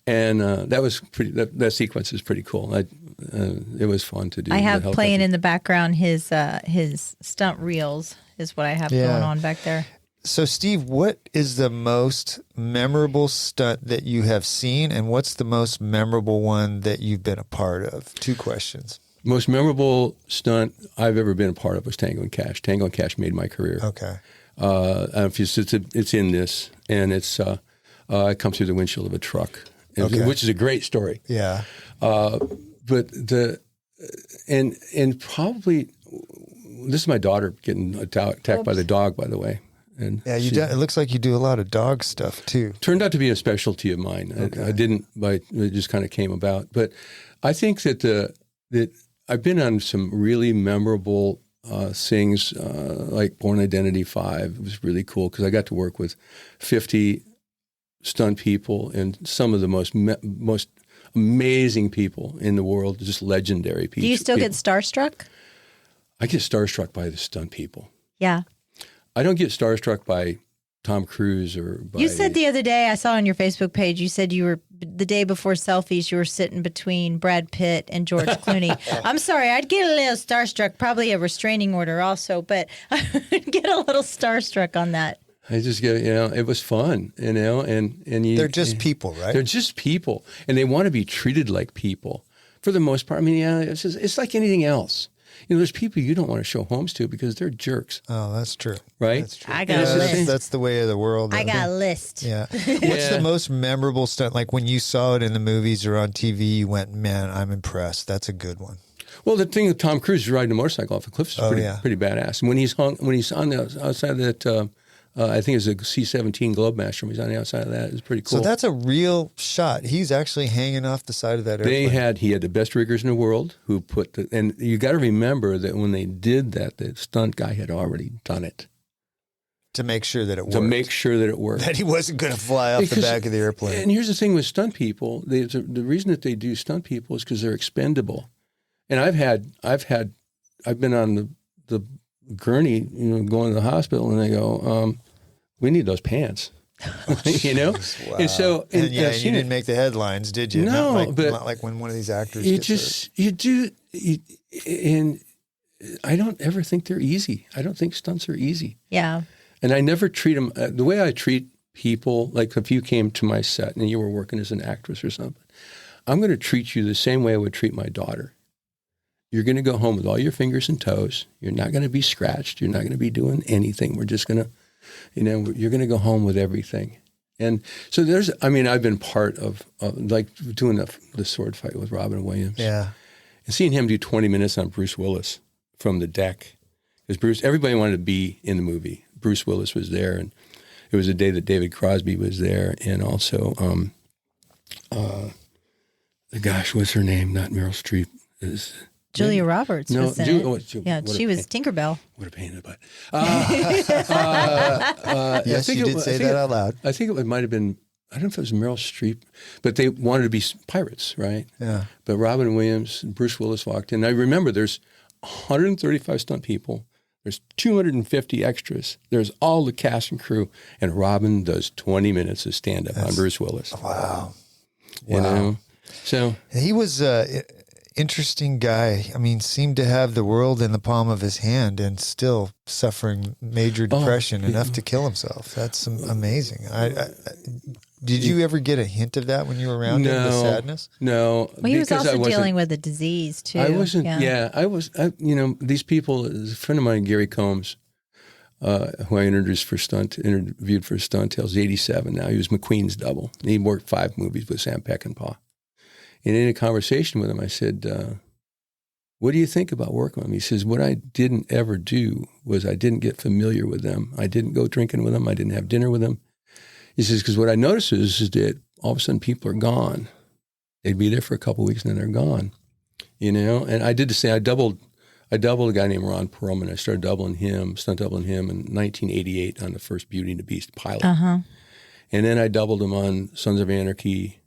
And that was pretty. That sequence is pretty cool. It was fun to do. I have the playing helicopter. in the background his stunt reels is what I have Yeah. going on back there. So, Steve, what is the most memorable stunt that you have seen, and what's the most memorable one that you've been a part of? 2 questions. Most memorable stunt I've ever been a part of was Tango and Cash. Tango and Cash made my career. Okay. I don't know if it's in this, and it's I come through the windshield of a truck, Okay. which is a great story. Yeah. But and probably this is my daughter getting attacked by the dog, by the way. And Yeah. she It looks like you do a lot of dog stuff too. turned out to be a specialty of mine. Okay. I didn't, but it just kind of came about. But I think that I've been on some really memorable things like Born Identity 5. It was really cool because I got to work with 50 stunt people and some of the most amazing people in the world, just legendary people. Do you still get starstruck? I get starstruck by the stunt people. Yeah. I don't get starstruck by Tom Cruise or by... You said the other day, I saw on your Facebook page, you said you were, the day before selfies, you were sitting between Brad Pitt and George Clooney. I'm sorry, I'd get a little starstruck, probably a restraining order also, but I'd get a little starstruck on that. I just get, it was fun, and you... They're just people, right? They're just people, and they want to be treated like people for the most part. I mean, it's like anything else. There's people you don't want to show homes to because they're jerks, Oh, that's true. right? That's true. I got a list. That's the way of the world. I got a list. Yeah. What's the most memorable stunt? Like when you saw it in the movies or on TV, you went, "Man, I'm impressed. That's a good one." Well, the thing with Tom Cruise is riding a motorcycle off a cliff is pretty badass. And when he's on the outside of that, I think it's a C-17 Globemaster. When he's on the outside of that, it's pretty cool. So that's a real shot. He's actually hanging off the side of that airplane. He had the best riggers in the world who put and you got to remember that when they did that, the stunt guy had already done it to make sure that it worked. to make sure that it worked. that he wasn't going to fly off the back of the airplane. And here's the thing with stunt people: the reason that they do stunt people is because they're expendable. And I've been on the gurney, going to the hospital, and they go, "We need those pants." Wow. And so, and I've you seen didn't make the headlines, did you? No, not like when one of these actors you gets just you do, and I don't ever think they're easy. I don't think stunts are easy, Yeah. and I never treat them the way I treat people. Like if you came to my set and you were working as an actress or something, I'm going to treat you the same way I would treat my daughter. You're going to go home with all your fingers and toes. You're not going to be scratched. You're not going to be doing anything. We're just going to, you're going to go home with everything. And so I've been part of like doing the sword fight with Robin Williams. Yeah. And seeing him do 20 minutes on Bruce Willis from the deck. Because everybody wanted to be in the movie. Bruce Willis was there. And it was a day that David Crosby was there. And also, what's her name? Not Meryl Streep. Julia Roberts was in it. Yeah, she was Tinkerbell. What a pain in the butt. Yes, you did say that out loud. I think it might have been, I don't know if it was Meryl Streep, but they wanted to be pirates, right? Yeah. But Robin Williams and Bruce Willis walked in. I remember there's 135 stunt people. There's 250 extras. There's all the cast and crew. And Robin does 20 minutes of stand-up on Bruce Willis. Wow. So He was interesting guy. I mean, seemed to have the world in the palm of his hand and still suffering major depression enough to kill himself. That's amazing. Did you ever get a hint of that when you were around him, the sadness? No. Well, he was also dealing with a disease too. I wasn't. Yeah, I was. These people. A friend of mine, Gary Combs, who I interviewed for Stunt Tales, 87 now. He was McQueen's double. He worked 5 movies with Sam Peckinpah. And in a conversation with him, I said, what do you think about working with them? He says, what I didn't ever do was I didn't get familiar with them. I didn't go drinking with them. I didn't have dinner with them. He says, because what I noticed is that all of a sudden people are gone. They'd be there for a couple of weeks and then they're gone, And I did the same. I doubled a guy named Ron Perlman. I started stunt doubling him in 1988 on the first Beauty and the Beast pilot. Uh-huh. And then I doubled him on Sons of Anarchy.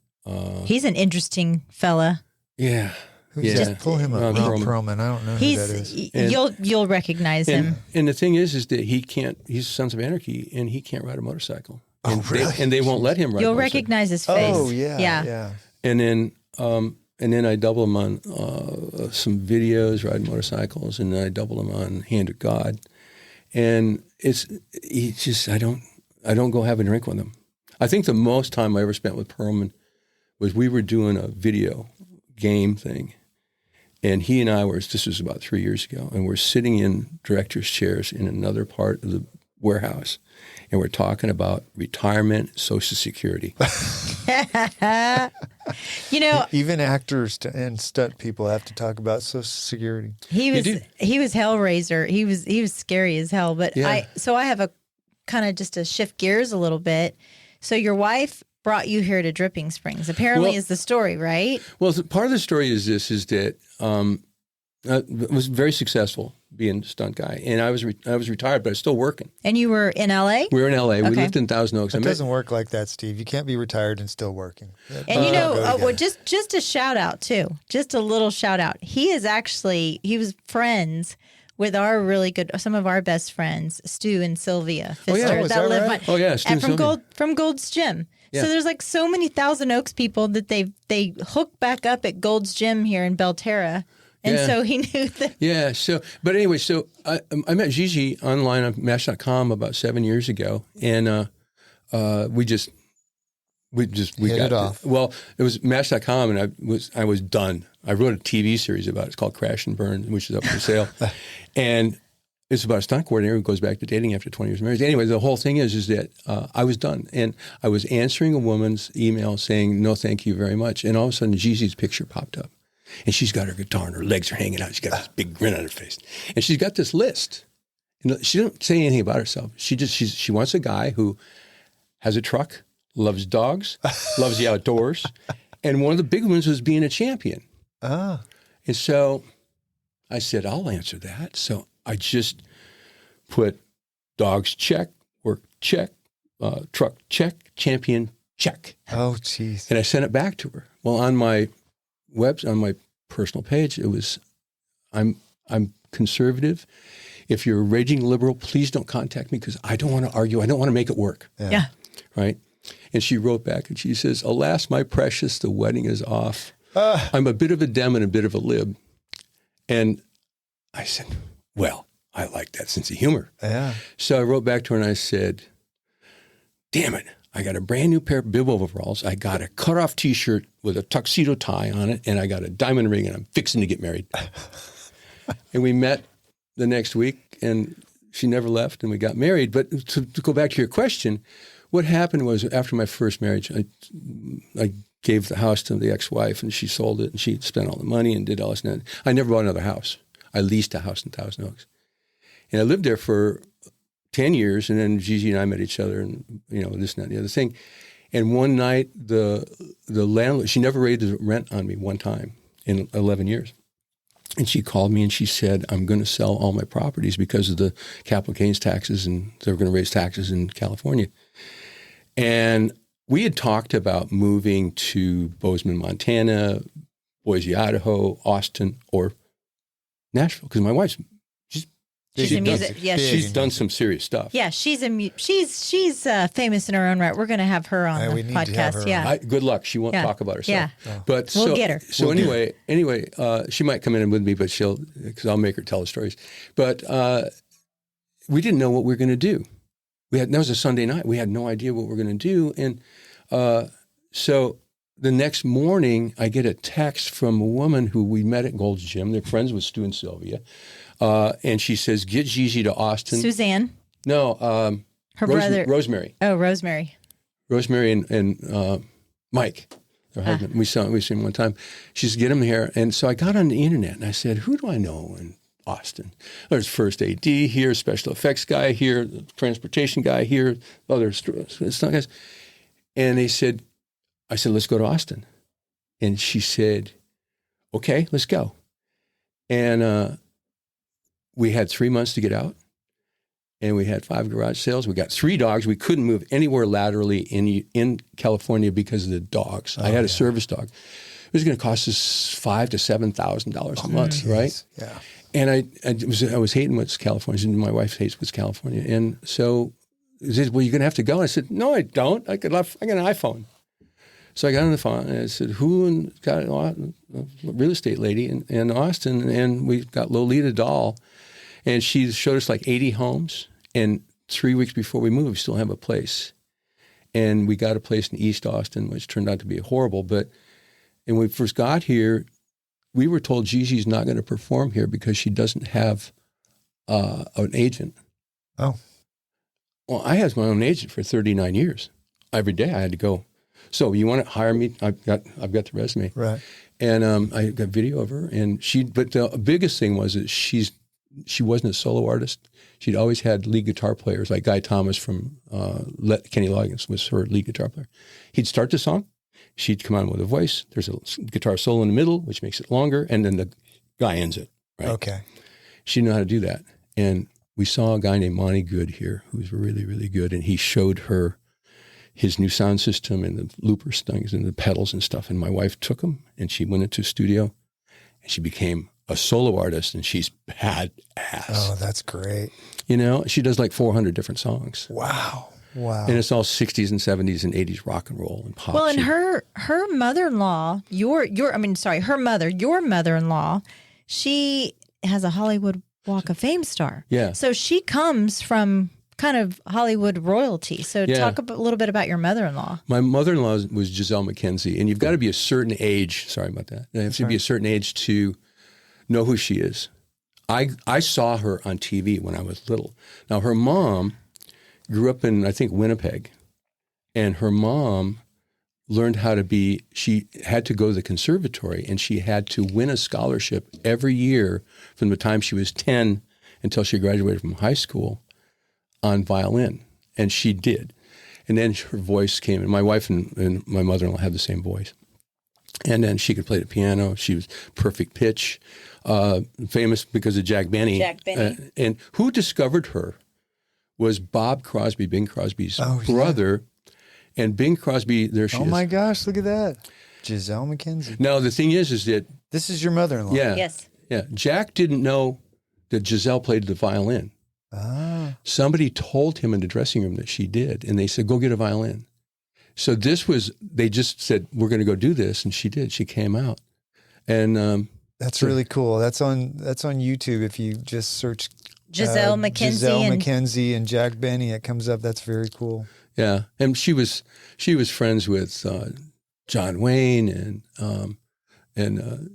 He's an interesting fella. Yeah. Just pull him up. Ron Perlman. I don't know who that is. You'll recognize him. And the thing is that he's Sons of Anarchy, and he can't ride a motorcycle. And really? They won't let him ride a motorcycle. You'll recognize his face. Oh, yeah. And then I double him on some videos, riding motorcycles, and then I double him on Hand of God. And I don't go have a drink with him. I think the most time I ever spent with Perlman was we were doing a video game thing. And he and I this was about 3 years ago, and we're sitting in director's chairs in another part of the warehouse. And we're talking about retirement, Social Security. Even actors and stunt people have to talk about Social Security. He was Hellraiser. He was scary as hell. But yeah. I have a kind of just to shift gears a little bit. So your wife brought you here to Dripping Springs. Apparently, is the story, right? Well, part of the story is that I was very successful being a stunt guy, and I was retired, but I was still working. And you were in L.A.? We were in L.A. Okay. We lived in Thousand Oaks. It doesn't work like that, Steve. You can't be retired and still working. And just a shout out too. Just a little shout out. He was friends with some of our best friends, Stu and Sylvia Pfister. Is that right? Oh yeah, Stu and Sylvia. From Gold's Gym. Yeah. So there's so many Thousand Oaks people that they hook back up at Gold's Gym here in Belterra. And so he knew that. Yeah. But anyway, I met Gigi online on Match.com about 7 years ago, and we hit it off. Well, it was Match.com, and I was done. I wrote a TV series about it. It's called Crash and Burn, which is up for sale, and it's about a stunt coordinator who goes back to dating after 20 years of marriage. Anyway, the whole thing is that I was done, and I was answering a woman's email saying no, thank you very much, and all of a sudden Gigi's picture popped up. And she's got her guitar and her legs are hanging out. She's got this big grin on her face. And she's got this list. And she doesn't say anything about herself. She wants a guy who has a truck, loves dogs, loves the outdoors. And one of the big ones was being a champion. And so I said, I'll answer that. So I just put dogs check, work check, truck check, champion check. Oh, jeez. And I sent it back to her. Well, on my personal page, it was, I'm conservative. If you're a raging liberal, please don't contact me because I don't want to argue. I don't want to make it work. Yeah. Right? And she wrote back and she says, alas, my precious, the wedding is off. I'm a bit of a dem and a bit of a lib. And I said, well, I like that sense of humor. Yeah. So I wrote back to her and I said, damn it. I got a brand new pair of bib overalls. I got a cutoff T-shirt with a tuxedo tie on it, and I got a diamond ring, and I'm fixing to get married. And we met the next week, and she never left, and we got married. But to go back to your question, what happened was after my first marriage, I gave the house to the ex-wife, and she sold it, and she spent all the money and did all this. And I never bought another house. I leased a house in Thousand Oaks. And I lived there for 10 years, and then Gigi and I met each other, and this and that and the other thing. And one night, the landlord, she never raised the rent on me one time in 11 years. And she called me and she said, I'm going to sell all my properties because of the capital gains taxes, and they were going to raise taxes in California. And we had talked about moving to Bozeman, Montana, Boise, Idaho, Austin, or Nashville, because my wife's she's done some serious stuff. Yeah, she's famous in her own right. We're going to have her on the podcast. Yeah, good luck. She won't talk about herself. Yeah, but we'll get her. So anyway, she might come in with me, but because I'll make her tell the stories. But we didn't know what we were going to do. That was a Sunday night. We had no idea what we were going to do, and so the next morning, I get a text from a woman who we met at Gold's Gym. They're friends with Stu and Sylvia. And she says, get Gigi to Austin. Suzanne? No. Her brother. Rosemary. Oh, Rosemary. Rosemary and Mike. Her husband. We saw him one time. She said, get him here. And so I got on the internet and I said, who do I know in Austin? There's first AD here, special effects guy here, the transportation guy here, other stunt guys. And I said, let's go to Austin. And she said, okay, let's go. And we had 3 months to get out. And we had 5 garage sales. We got 3 dogs. We couldn't move anywhere laterally in California because of the dogs. I had a service dog. It was going to cost us $5,000 to $7,000 a month, right? Yeah. And I was hating what's California. My wife hates what's California. And so he said, well, you're going to have to go. I said, no, I don't. I got an iPhone. So I got on the phone and I said, who got a real estate lady in Austin? And we got Lolita Dahl. And she showed us like 80 homes. And 3 weeks before we moved, we still have a place. And we got a place in East Austin, which turned out to be horrible. But when we first got here, we were told Gigi's not going to perform here because she doesn't have an agent. Oh. Well, I had my own agent for 39 years. Every day I had to go. So you want to hire me? I've got the resume. Right. And I got video of her. But the biggest thing was that she wasn't a solo artist. She'd always had lead guitar players, like Guy Thomas from Kenny Loggins was her lead guitar player. He'd start the song. She'd come on with a voice. There's a guitar solo in the middle, which makes it longer, and then the guy ends it. Right? Okay. She knew how to do that. And we saw a guy named Monty Good here who was really, really good, and he showed her his new sound system and the looper things and the pedals and stuff. And my wife took him, and she went into a studio, and she became a solo artist, and she's badass. Oh, that's great. You know, she does like 400 different songs. Wow. And it's all 60s and 70s and 80s rock and roll and pop. Well, and her mother-in-law, her mother, your mother-in-law, she has a Hollywood Walk of Fame star. Yeah. So she comes from kind of Hollywood royalty. So talk a little bit about your mother-in-law. My mother-in-law was Giselle McKenzie, and you've got to be a certain age. Sorry about that. You have to be a certain age to know who she is. I saw her on TV when I was little. Now, her mom grew up in, I think, Winnipeg, and her mom learned how to be, she had to go to the conservatory, and she had to win a scholarship every year from the time she was 10 until she graduated from high school on violin, and she did. And then her voice came, and my wife and my mother-in-law had the same voice. And then she could play the piano. She was perfect pitch, famous because of Jack Benny. And who discovered her was Bob Crosby, Bing Crosby's brother. Yeah. And Bing Crosby, there she is. Oh my gosh, look at that. Giselle McKenzie. Now, the thing is that... This is your mother-in-law. Yeah. Yes. Yeah. Jack didn't know that Giselle played the violin. Ah. Somebody told him in the dressing room that she did, and they said, go get a violin. So they just said, we're going to go do this, and she did. She came out. And that's really cool. That's on YouTube. If you just search Giselle McKenzie and Jack Benny, it comes up. That's very cool. Yeah. And she was friends with John Wayne, and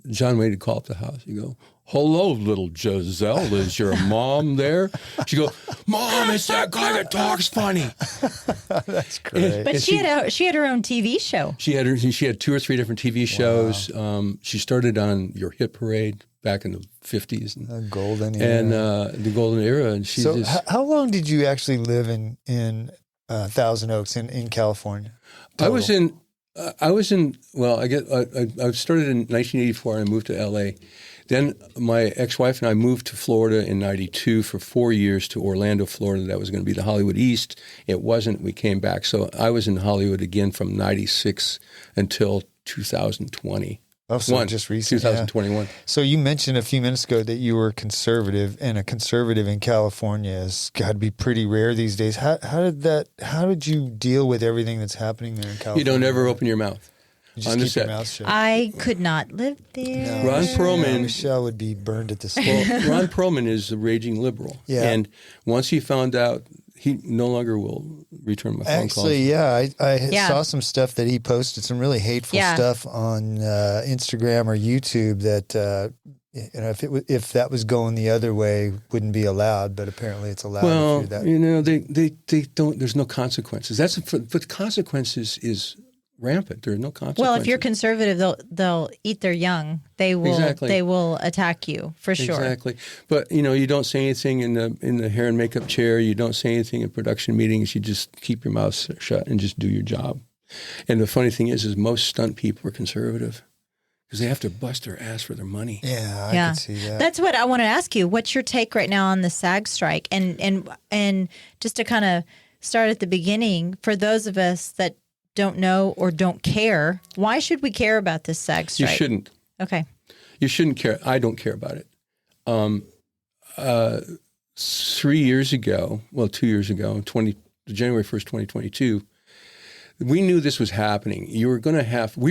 John Wayne would call up the house. He'd go, hello, little Giselle, is your mom there? She'd go, Mom, it's that guy that talks funny. That's great. But she had her own TV show. She had 2 or 3 different TV shows. Wow. She started on Your Hit Parade back in the 50s. The golden era. And the golden era. And how long did you actually live in Thousand Oaks in California? Total? I started in 1984 and I moved to LA. Then my ex-wife and I moved to Florida in 92 for 4 years to Orlando, Florida. That was going to be the Hollywood East. It wasn't. We came back. So I was in Hollywood again from 96 until 2020. Oh, so just recently. 2021. Yeah. So you mentioned a few minutes ago that you were conservative, and a conservative in California has got to be pretty rare these days. How did you deal with everything that's happening there in California? You don't ever open your mouth. You just keep your mouth shut. I could not live there. No, Ron Perlman. Michelle would be burned at the stake. Well, Ron Perlman is a raging liberal. Yeah. And once he found out, he no longer will return my phone calls. Actually, yeah, I saw some stuff that he posted, some really hateful stuff on Instagram or YouTube that if that was going the other way, wouldn't be allowed. But apparently, it's allowed. Well, through that. they don't. There's no consequences. But the consequences is rampant. There are no consequences. Well, if you're conservative, they'll eat their young. They will Exactly. They will attack you for sure. Exactly. But you don't say anything in the hair and makeup chair. You don't say anything in production meetings. You just keep your mouth shut and just do your job. And the funny thing is most stunt people are conservative because they have to bust their ass for their money. Yeah, I can see that. That's what I want to ask you. What's your take right now on the SAG strike? And just to kind of start at the beginning, for those of us that don't know or don't care, why should we care about this SAG strike? You shouldn't. Okay. You shouldn't care. I don't care about it. 2 years ago, January 1st, 2022, we knew this was happening. We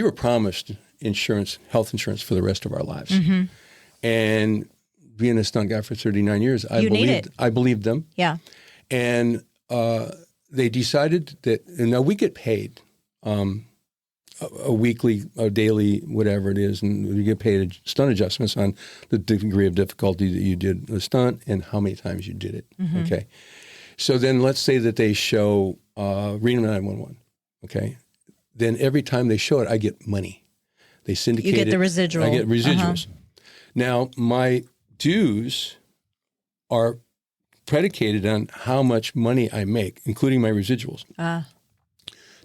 were promised health insurance for the rest of our lives. Mm-hmm. And being a stunt guy for 39 years, I believed them. Yeah. And they decided that, and now we get paid a weekly, a daily, whatever it is, and you get paid stunt adjustments on the degree of difficulty that you did the stunt and how many times you did it. Mm-hmm. Okay. So then let's say that they show Reno 911. Okay. Then every time they show it, I get money. They syndicate it. You get the residual. I get residuals. Now, my dues are predicated on how much money I make, including my residuals.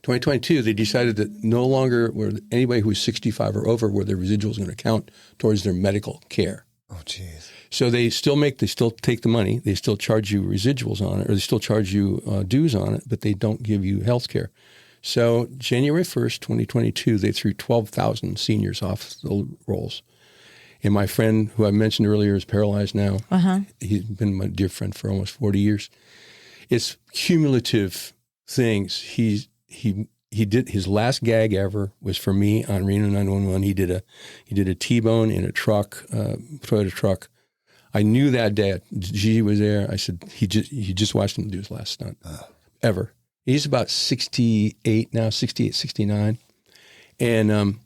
2022, they decided that no longer were anybody who was 65 or over where their residuals going to count towards their medical care. Oh, geez. So they still take the money. They still charge you residuals on it, or they still charge you dues on it, but they don't give you health care. So January 1st, 2022, they threw 12,000 seniors off the rolls. And my friend, who I mentioned earlier, is paralyzed now. Uh-huh. He's been my dear friend for almost 40 years. It's cumulative things. He did his last gag ever was for me on Reno 911. He did a T-bone in a truck, Toyota truck. I knew that day. Gigi was there. I said he just watched him do his last stunt ever. He's about 68 now, 68, 69. And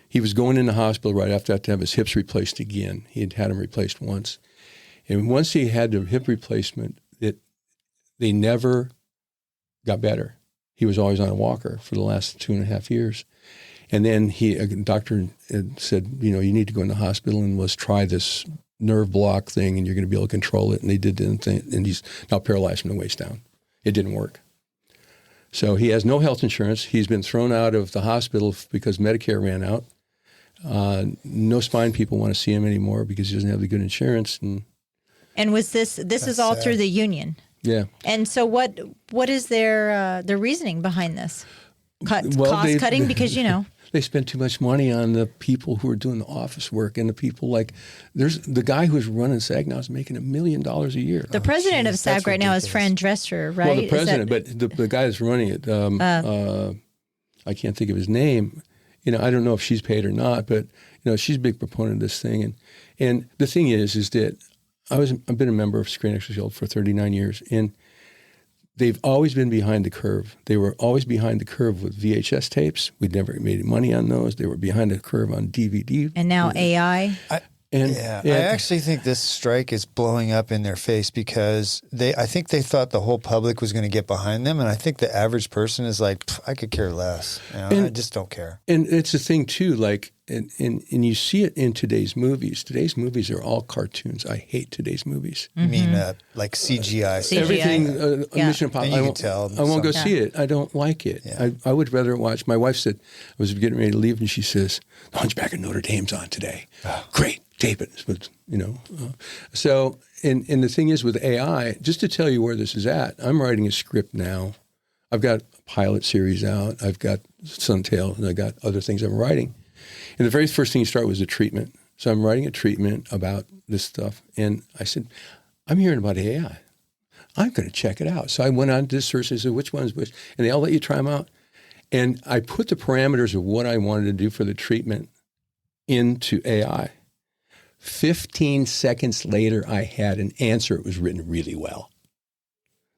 he was going in the hospital right after that to have his hips replaced again. He had them replaced once. And once he had the hip replacement, they never got better. He was always on a walker for the last 2.5 years. And then a doctor said, you need to go in the hospital and let's try this nerve block thing and you're going to be able to control it. And they did the thing, and he's now paralyzed from the waist down. It didn't work. So he has no health insurance. He's been thrown out of the hospital because Medicare ran out. No spine people want to see him anymore because he doesn't have the good insurance. And was this is all through the union? Yeah. And so what is their reasoning behind this? Cost cutting because, They spend too much money on the people who are doing the office work and the people there's the guy who's running SAG now is making $1 million a year. The president of SAG right now is Fran Drescher, right? Well, the president, but the guy that's running it, I can't think of his name. I don't know if she's paid or not, but she's a big proponent of this thing. And the thing is that I've been a member of Screen Actors Guild for 39 years, and they've always been behind the curve. They were always behind the curve with VHS tapes. We'd never made money on those. They were behind the curve on DVD. And now AI. I actually think this strike is blowing up in their face because I think they thought the whole public was going to get behind them, and I think the average person is like, I could care less. I just don't care. And it's a thing too, and you see it in today's movies. Today's movies are all cartoons. I hate today's movies. You mean like CGI? Everything, Mission Impossible. You can tell. I won't go see it. I don't like it. Yeah. I would rather watch. My wife said, I was getting ready to leave, and she says, The Hunchback of Notre Dame's on today. Great. Tape it, So, and the thing is with AI, just to tell you where this is at, I'm writing a script now. I've got a pilot series out. I've got Suntail, and I got other things I'm writing. And the very first thing you start was a treatment. So I'm writing a treatment about this stuff. And I said, I'm hearing about AI. I'm going to check it out. So I went on to this search and said, which one's which? And they'll let you try them out. And I put the parameters of what I wanted to do for the treatment into AI. 15 seconds later, I had an answer. It was written really well.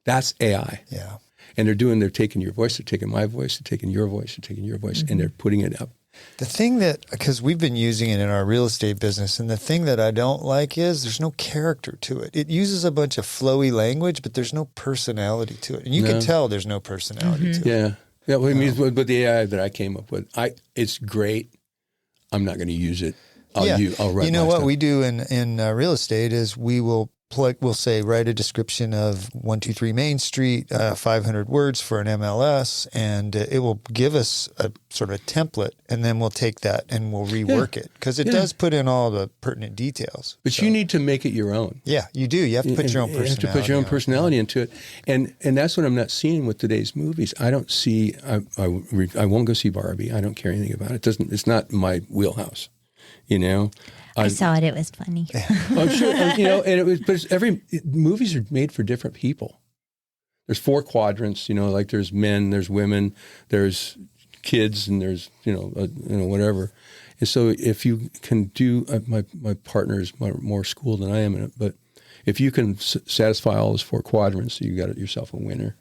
That's AI. Yeah. And they're taking your voice, they're taking my voice, they're taking your voice, they're taking your voice, and they're putting it up. The thing because we've been using it in our real estate business, and the thing that I don't like is there's no character to it. It uses a bunch of flowy language, but there's no personality to it. And you can tell there's no personality to it. Yeah. Yeah, well, I mean, with the AI that I came up with, it's great. I'm not going to use it. I'll write. You know my what stuff. we do in real estate is we'll say write a description of 123 Main Street, 500 words for an MLS, and it will give us a sort of a template, and then we'll take that and we'll rework it because it does put in all the pertinent details. But you need to make it your own. Yeah, you do. You have to put your own personality. You have to put your own personality into it, and that's what I'm not seeing with today's movies. I don't see. I won't go see Barbie. I don't care anything about it. It's not my wheelhouse. You know. I saw it. It was funny. I'm sure, and it was. But movies are made for different people. There's 4 quadrants. Like there's men, there's women, there's kids, and there's whatever. And so if you can do, my partner is more schooled than I am in it, but if you can satisfy all those 4 quadrants, you got yourself a winner.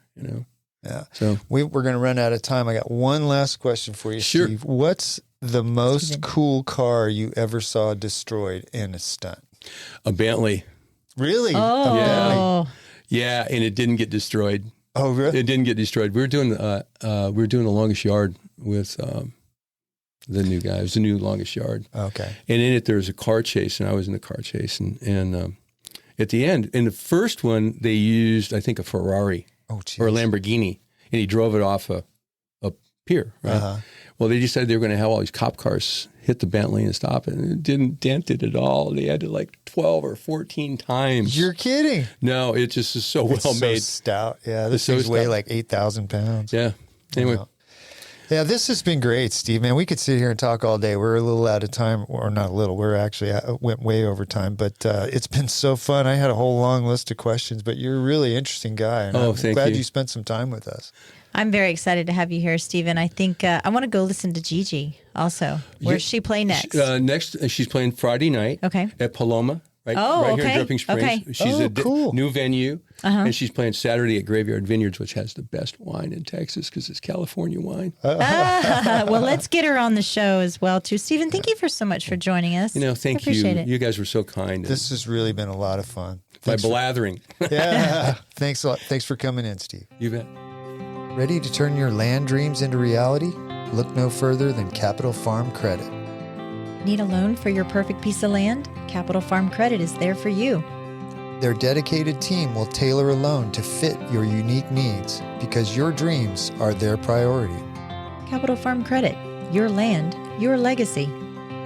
Yeah. So we're going to run out of time. I got one last question for you, Sure. Steve. What's the most cool car you ever saw destroyed in a stunt? A Bentley. Really? Oh. Bentley? Yeah, and it didn't get destroyed. Oh, really? It didn't get destroyed. We were doing the longest yard with the new guy. It was the new longest yard. Okay. And in it there was a car chase, and I was in the car chase, and at the end, in the first one, they used I think a Ferrari or a Lamborghini, and he drove it off a pier. Right? Uh-huh. Well, they decided they were going to have all these cop cars hit the Bentley and stop it, and it didn't dent it at all. They had to 12 or 14 times. You're kidding. No, it just is so well It's made. so stout. Yeah, this It's so things weigh stout. like 8,000 pounds. Yeah. Anyway, Wow. Yeah, this has been great, Steve. Man, we could sit here and talk all day. We're a little out of time, or not a little. We're actually went way over time, but it's been so fun. I had a whole long list of questions, but you're a really interesting guy. And I'm thank glad you. you spent some time with us. I'm very excited to have you here, Stephen. I think I want to go listen to Gigi also. Where's she play next? Next, she's playing Friday night. Okay. At Paloma, right Oh, here in okay. Dripping Springs. Okay. She's a cool. new venue, and she's playing Saturday at Graveyard Vineyards, which has the best wine in Texas because it's California wine. Well, let's get her on the show as well, too. Stephen, thank you for so much for joining us. Thank I you. appreciate it. You guys were so kind. This has really been a lot of fun. by blathering. Yeah. Thanks a lot. Thanks for coming in, Steve. You bet. Ready to turn your land dreams into reality? Look no further than Capital Farm Credit. Need a loan for your perfect piece of land? Capital Farm Credit is there for you. Their dedicated team will tailor a loan to fit your unique needs because your dreams are their priority. Capital Farm Credit. Your land, your legacy.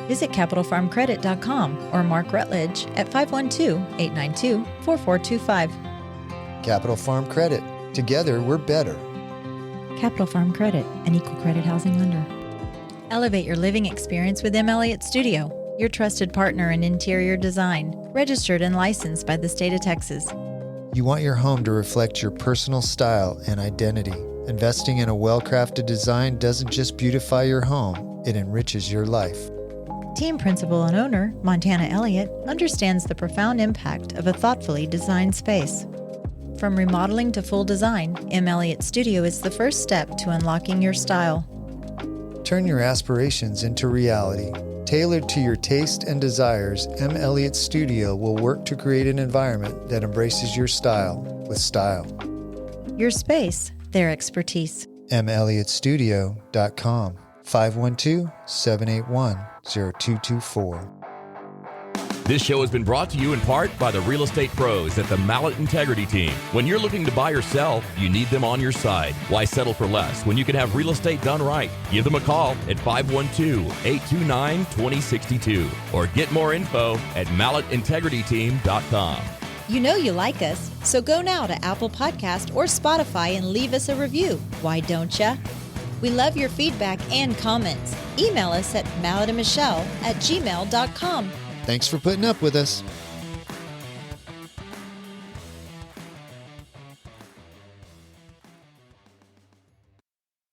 Visit capitalfarmcredit.com or Mark Rutledge at 512-892-4425. Capital Farm Credit. Together, we're better. Capital Farm Credit, an equal credit housing lender. Elevate your living experience with M. Elliott Studio, your trusted partner in interior design, registered and licensed by the state of Texas. You want your home to reflect your personal style and identity. Investing in a well-crafted design doesn't just beautify your home, it enriches your life. Team principal and owner, Montana Elliott, understands the profound impact of a thoughtfully designed space. From remodeling to full design, M. Elliott Studio is the first step to unlocking your style. Turn your aspirations into reality. Tailored to your taste and desires, M. Elliott Studio will work to create an environment that embraces your style with style. Your space, their expertise. melliotstudio.com 512-781-0224. This show has been brought to you in part by the real estate pros at the Mallet Integrity Team. When you're looking to buy or sell, you need them on your side. Why settle for less when you can have real estate done right? Give them a call at 512-829-2062 or get more info at malletintegrityteam.com. You know you like us, so go now to Apple Podcast or Spotify and leave us a review. Why don't ya? We love your feedback and comments. Email us at malletandmichelle@gmail.com. Thanks for putting up with us.